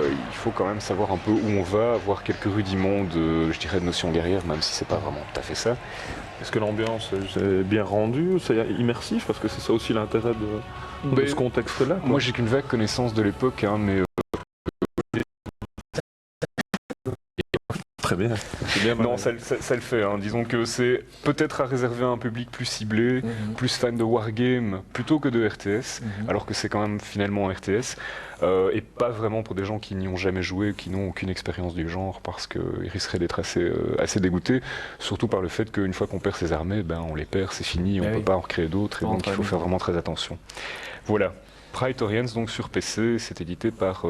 Il faut quand même savoir un peu où on va, avoir quelques rudiments de notion guerrière, même si c'est pas vraiment tout à fait ça. Est-ce que l'ambiance est bien rendue, c'est immersif, parce que c'est ça aussi l'intérêt de ce contexte-là. Moi, j'ai qu'une vague connaissance de l'époque, hein, mais très bien. Non, ça le fait. Hein. Disons que c'est peut-être à réserver à un public plus ciblé, plus fan de wargame plutôt que de RTS, alors que c'est quand même finalement un RTS, et pas vraiment pour des gens qui n'y ont jamais joué, qui n'ont aucune expérience du genre, parce qu'ils risqueraient d'être assez dégoûtés, surtout par le fait qu'une fois qu'on perd ses armées, on les perd, c'est fini, on ne peut pas en recréer d'autres, et donc il faut faire vraiment très attention. Voilà, Praetorians donc sur PC, c'est édité par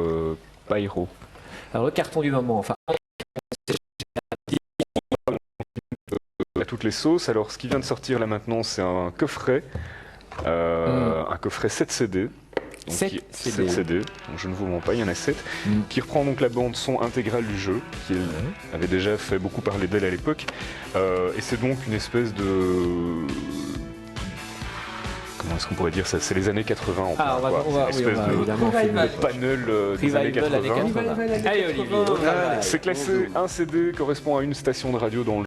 Pyro. Alors le carton du moment, enfin... à toutes les sauces. Alors ce qui vient de sortir là maintenant, c'est un coffret, un coffret 7 CD. Donc 7 CD, donc je ne vous mens pas, il y en a 7, qui reprend donc la bande son intégrale du jeu, qui avait déjà fait beaucoup parler d'elle à l'époque, et c'est donc une espèce de... Comment est-ce qu'on pourrait dire ça? C'est les années 80 en fait. Une espèce de panel des années 80. Allez Olivier, c'est classé, un CD correspond à une station de radio dans le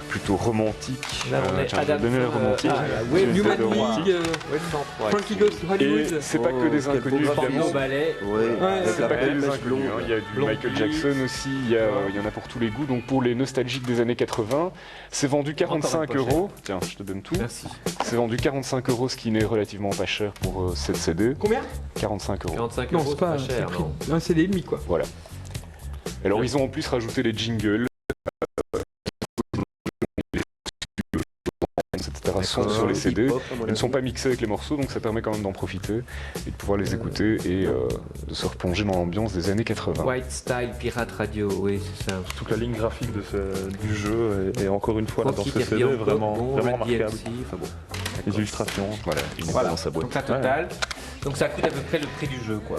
plutôt romantique. Là, on est Adam romantique. Frankie Goes to Hollywood. Et c'est pas que des inconnus, évidemment. C'est pas que des inconnus. Il y a du Michael Jackson aussi, il y en a pour tous les goûts. Donc pour les nostalgiques des années 80, c'est vendu 45 €. Tiens, je te donne tout. Merci. C'est vendu 45 €, ce qui n'est relativement pas cher pour cette CD. Combien? 45 €. 45 €, c'est pas cher. Un CD et demi, quoi. Voilà. Alors ils ont en plus rajouté les jingles. Sont sur les CD, ils ne sont pas mixés avec les morceaux, donc ça permet quand même d'en profiter et de pouvoir les écouter et de se replonger dans l'ambiance des années 80. White Style Pirate Radio, oui c'est ça. Toute la ligne graphique du jeu et encore une fois là, dans ce CD vraiment remarquable. Les illustrations, voilà, dans sa boîte. Donc ça total. Donc ça coûte à peu près le prix du jeu, quoi.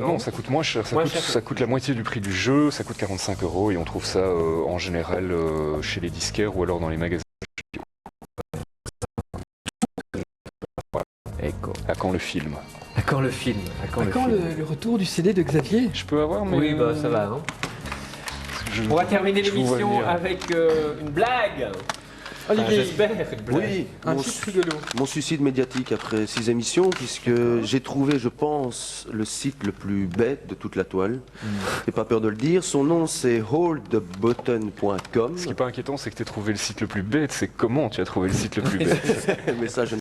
Non, ça coûte moins cher. Ça coûte la moitié du prix du jeu. Ça coûte 45 € et on trouve ça en général chez les disquaires ou alors dans les magasins. À quand le film? À quand le film? À quand le retour du CD de Xavier? Je peux avoir, mais... Oui, bah ça va, non? On va terminer je vous vois l'émission venir. avec une blague. Olivier, J'espère une blague. Oui, un titre rigolo. mon suicide médiatique après 6 émissions, puisque j'ai trouvé, je pense, le site le plus bête de toute la toile. J'ai pas peur de le dire. Son nom, c'est holdthebutton.com. Ce qui est pas inquiétant, c'est que tu as trouvé le site le plus bête. C'est comment tu as trouvé le site le plus bête. Mais ça, je ne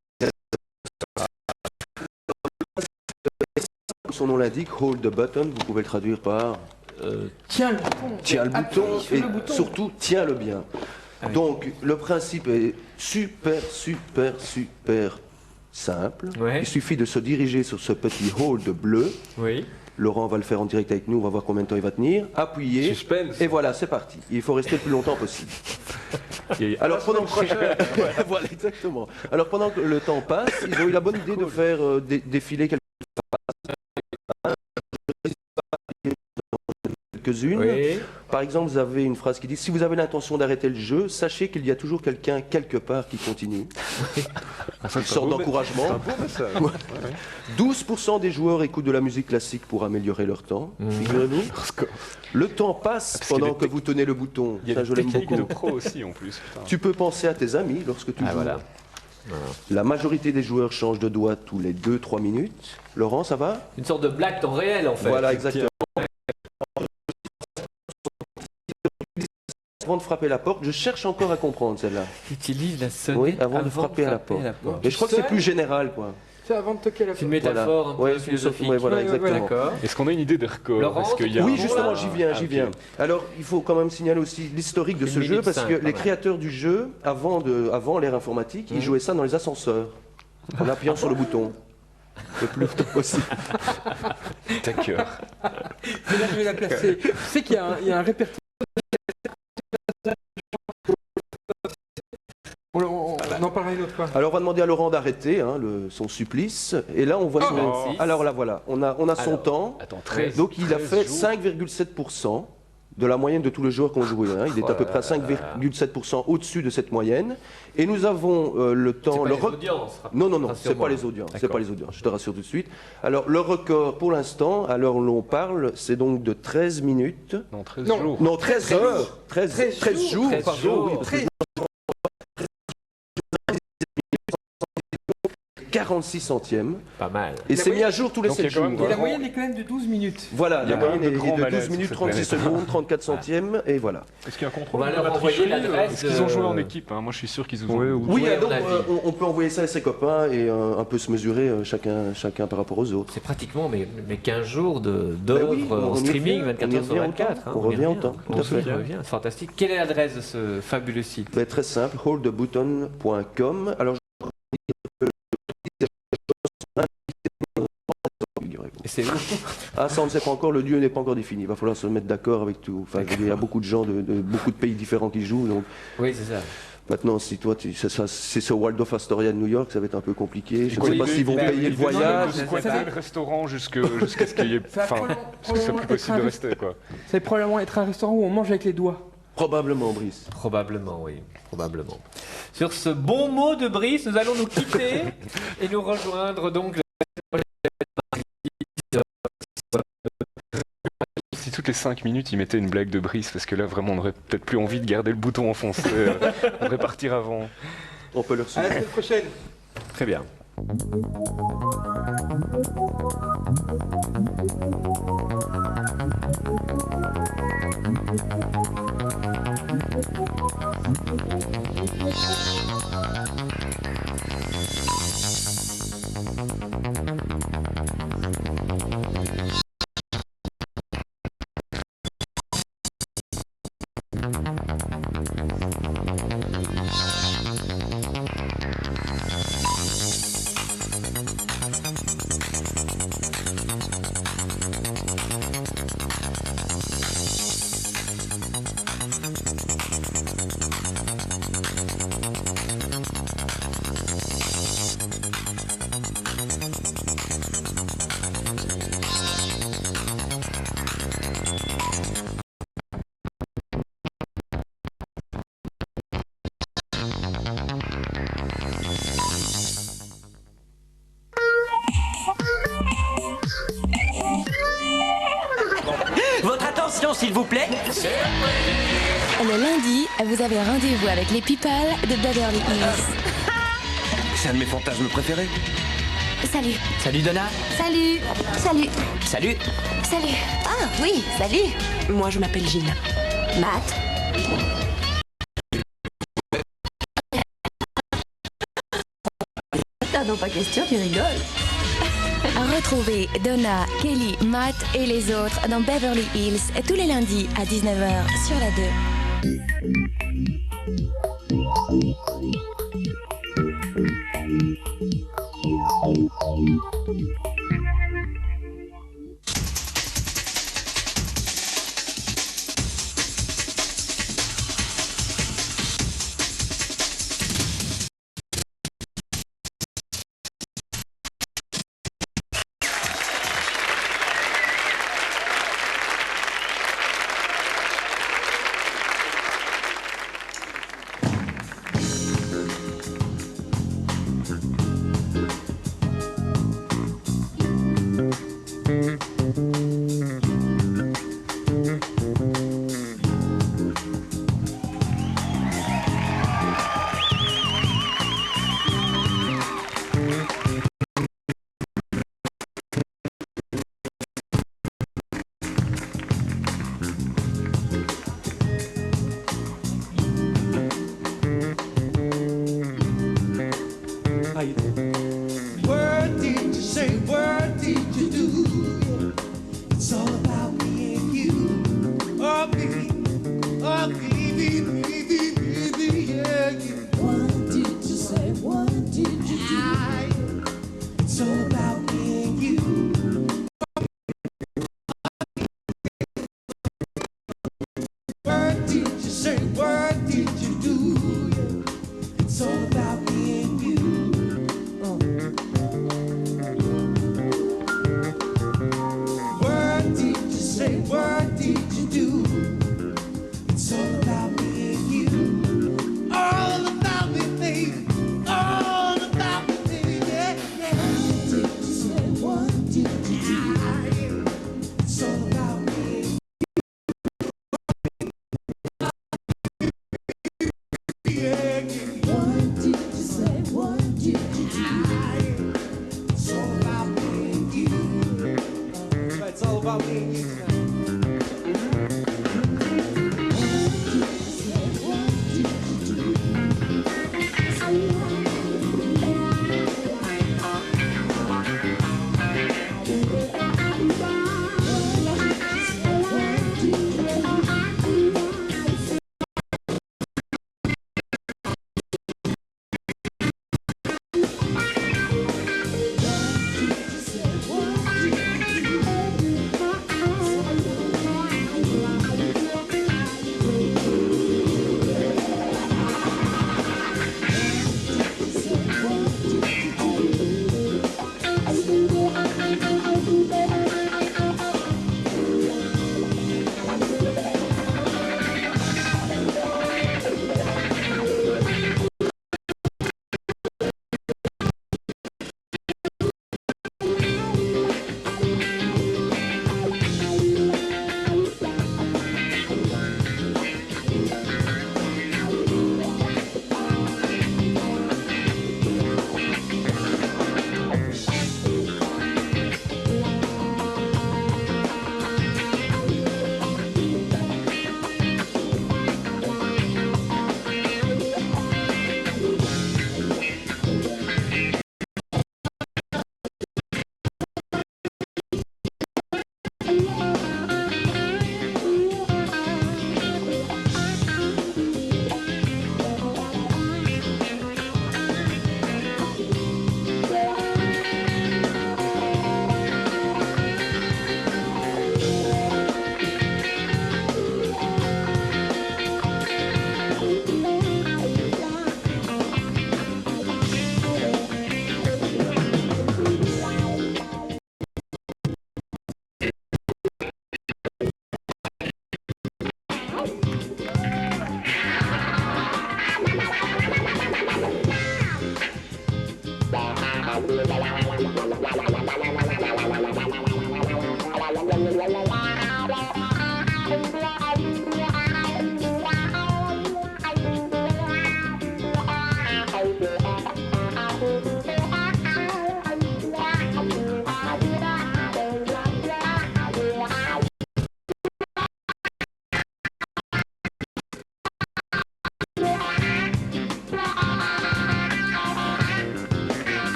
Son nom l'indique, hold the button, vous pouvez le traduire par Tiens le bouton. tiens le bouton Appuie sur et le bouton. surtout tiens-le bien. Donc le principe est super simple. Ouais. Il suffit de se diriger sur ce petit hold bleu. Oui. Laurent va le faire en direct avec nous, on va voir combien de temps il va tenir. Appuyer. Suspense. Et voilà, c'est parti. Il faut rester le plus longtemps possible. Alors pendant que voilà, exactement. Alors pendant que le temps passe, ils ont eu la bonne idée de faire défiler quelques-unes. Oui. Par exemple, vous avez une phrase qui dit « Si vous avez l'intention d'arrêter le jeu, sachez qu'il y a toujours quelqu'un quelque part qui continue. » Une sorte d'encouragement. 12% des joueurs écoutent de la musique classique pour améliorer leur temps. Figurez-vous. Le temps passe pendant que vous tenez le bouton. Il y a Ça, des je l'aime techniques beaucoup. de pro aussi en plus. Putain. Tu peux penser à tes amis lorsque tu joues. Voilà. La majorité des joueurs changent de doigt tous les 2-3 minutes. Laurent, ça va? Une sorte de blague temps réel en fait. Voilà, exactement. Avant de frapper la porte, je cherche encore à comprendre celle-là. Utilise la sonnette Oui, avant de frapper à la porte. Mais je crois que c'est plus général, quoi. C'est avant de toquer la C'est une porte. métaphore un peu Ouais, philosophique. ouais, voilà, Ouais, ouais, exactement. D'accord. Est-ce qu'on a une idée des records? Laurent, Est-ce qu'il y a Oui, un- justement, j'y viens, j'y ok. viens. Alors, il faut quand même signaler aussi l'historique de Une ce jeu, minute parce cinq, que pas les mal. créateurs du jeu, avant l'ère informatique, ils jouaient ça dans les ascenseurs, en appuyant sur le bouton. Le plus tôt possible. D'accord. C'est là que je vais la placer. Tu sais qu'il y a un répertoire. On en parlera une autre fois. Alors, on va demander à Laurent d'arrêter son supplice. Et là, on voit son... 26. Alors là, voilà, on a son Alors, temps. Attends, 13. Donc, il a 13 fait jours. 5,7% de la moyenne de tous les joueurs qui ont joué. Il est à peu près à 5,7% au-dessus de cette moyenne. Et nous avons le C'est temps... pas le les rec- audiences. Non, c'est Rassure-moi. pas les audiences. C'est D'accord. pas les audiences, je te rassure tout de suite. Alors, le record pour l'instant, à l'heure où l'on parle, c'est donc de 13 minutes. Non, 13 Non. jours. Non, 13 heures. 13 jours, 13 pardon. jours. Oui, parce que 46 centièmes. Pas mal. Et La c'est mis moyenne- à jour tous les Donc, il y a 7 quand jours. même Et la moyenne est quand même de 12 minutes. Voilà, Il y a la quand moyenne même est de grands de 12 malades minutes, sur cette 36 planète. secondes, 34 centièmes, et voilà. Est-ce qu'il y a un On contrôle va de leur la envoyer tricherie, l'adresse. Est-ce qu'ils ont joué en équipe? Moi, je suis sûr qu'ils ont Ouais, joué. ou- Oui, à donc mon avis. on peut envoyer ça à ses copains et un peu se mesurer chacun par rapport aux autres. C'est pratiquement mais 15 jours d'œuvre Ben oui, on en y streaming, revient, 24 on y heures sur revient au 24. temps. On revient au temps, tout à On fait. y revient, c'est fantastique. Quelle est l'adresse de ce fabuleux site? Ben, très simple, holdthebutton.com. Alors, Et c'est où? ah, ça on ne sait pas encore, le lieu n'est pas encore défini. Il va falloir se mettre d'accord avec tout. Enfin, il y a beaucoup de gens de beaucoup de pays différents qui jouent. Donc Oui, c'est ça. maintenant, si toi, c'est ce Waldorf Astoria de New York, ça va être un peu compliqué. Je ne quoi sais pas l'idée s'ils vont payer le voyage. Vous squattez le restaurant jusqu'à ce qu'il y ait. Ça va Enfin, parce que c'est plus possible de rester, quoi. Ça va probablement être un restaurant où on mange avec les doigts. Probablement, Brice. Probablement, oui. Probablement. Sur ce bon mot de Brice, nous allons nous quitter et nous rejoindre donc. Si toutes les 5 minutes ils mettaient une blague de Brice, parce que là vraiment on n'aurait peut-être plus envie de garder le bouton enfoncé, on devrait partir avant. On peut leur À la souhaiter. semaine prochaine. Très bien. Le lundi, vous avez rendez-vous avec les people de Beverly Hills. C'est un de mes fantasmes préférés. Salut. Salut Donna. Salut. Salut. Salut. Salut. Ah oui, salut. Moi, je m'appelle Gina. Matt. Ah non, pas question, tu rigoles. Retrouvez Donna, Kelly, Matt et les autres dans Beverly Hills tous les lundis à 19h sur la 2.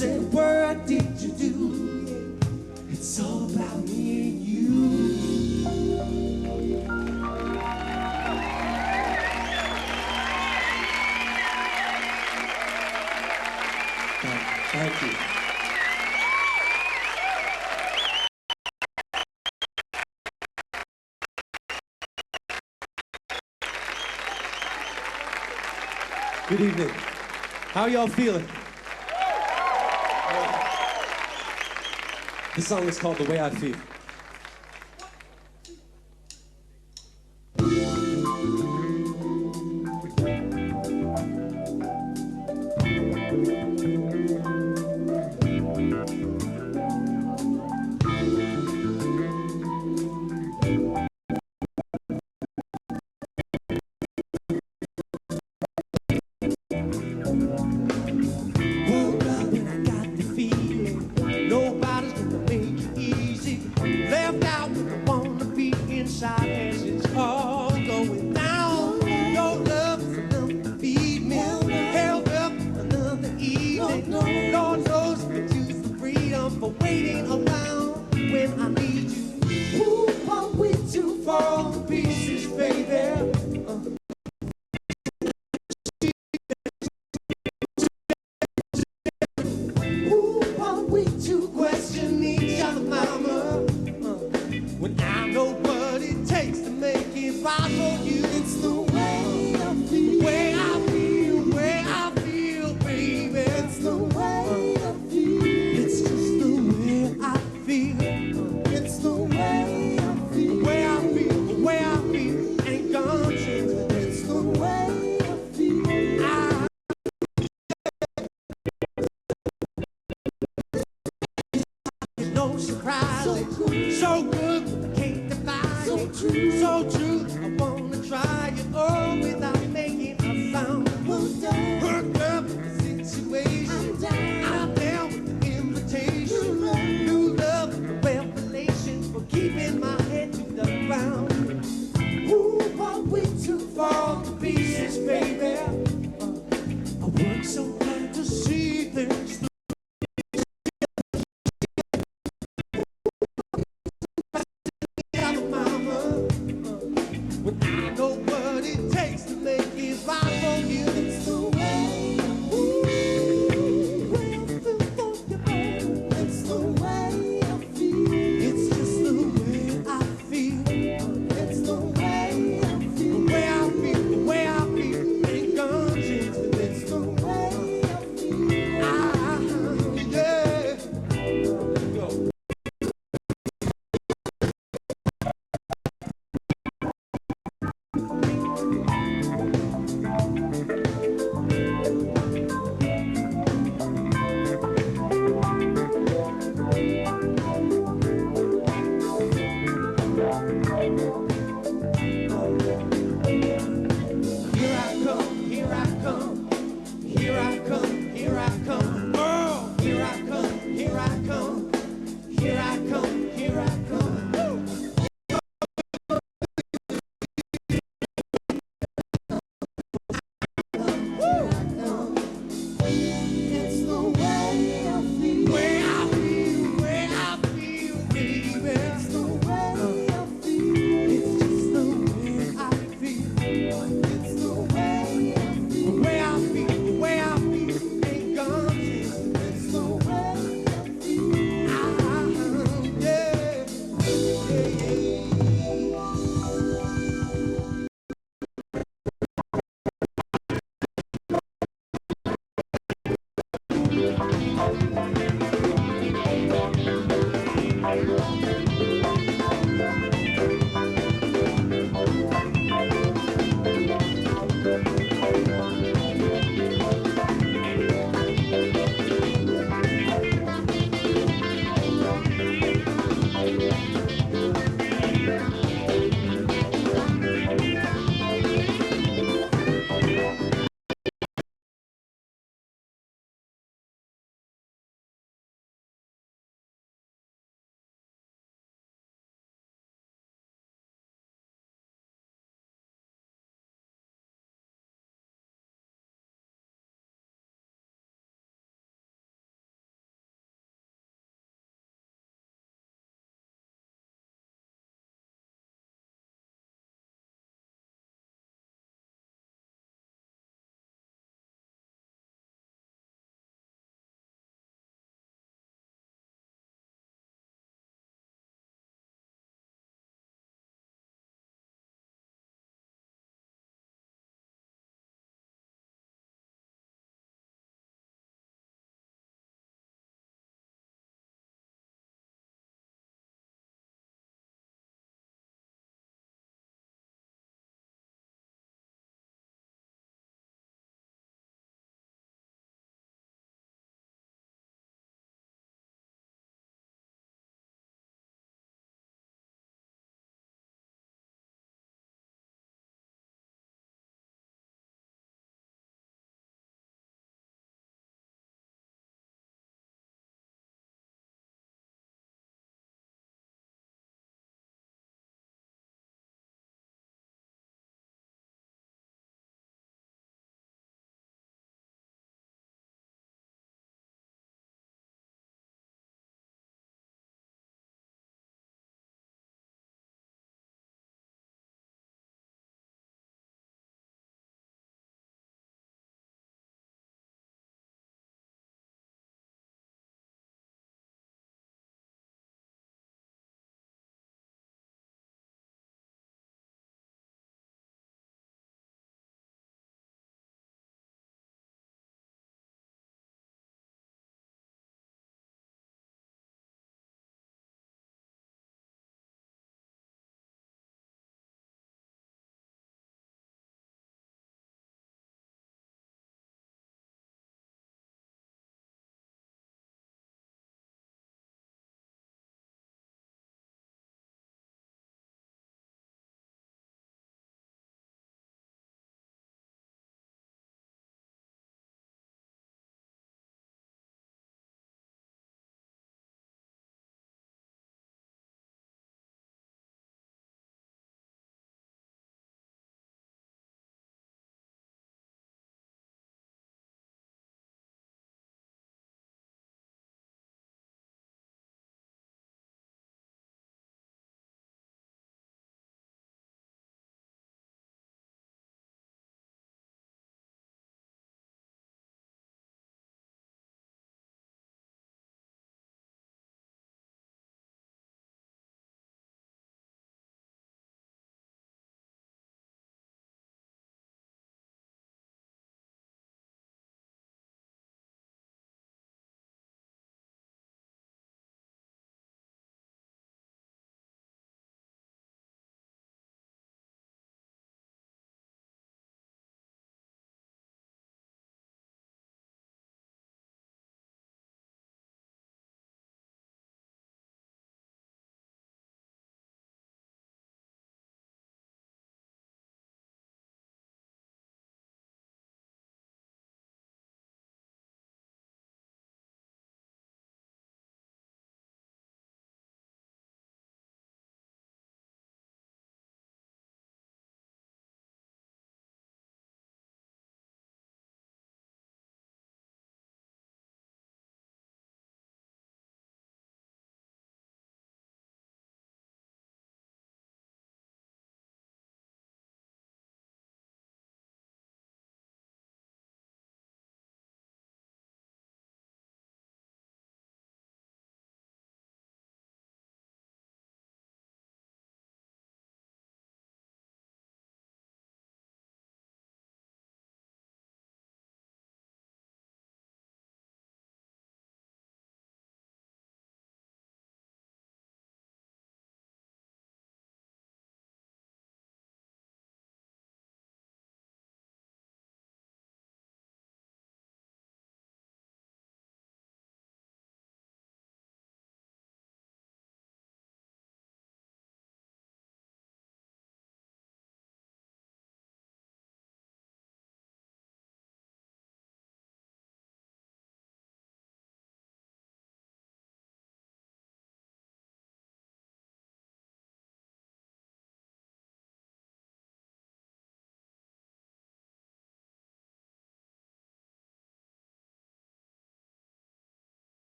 said, what did you do? It's all about me and you. Thank you. Good evening. How y'all feeling? This song is called The Way I Feel.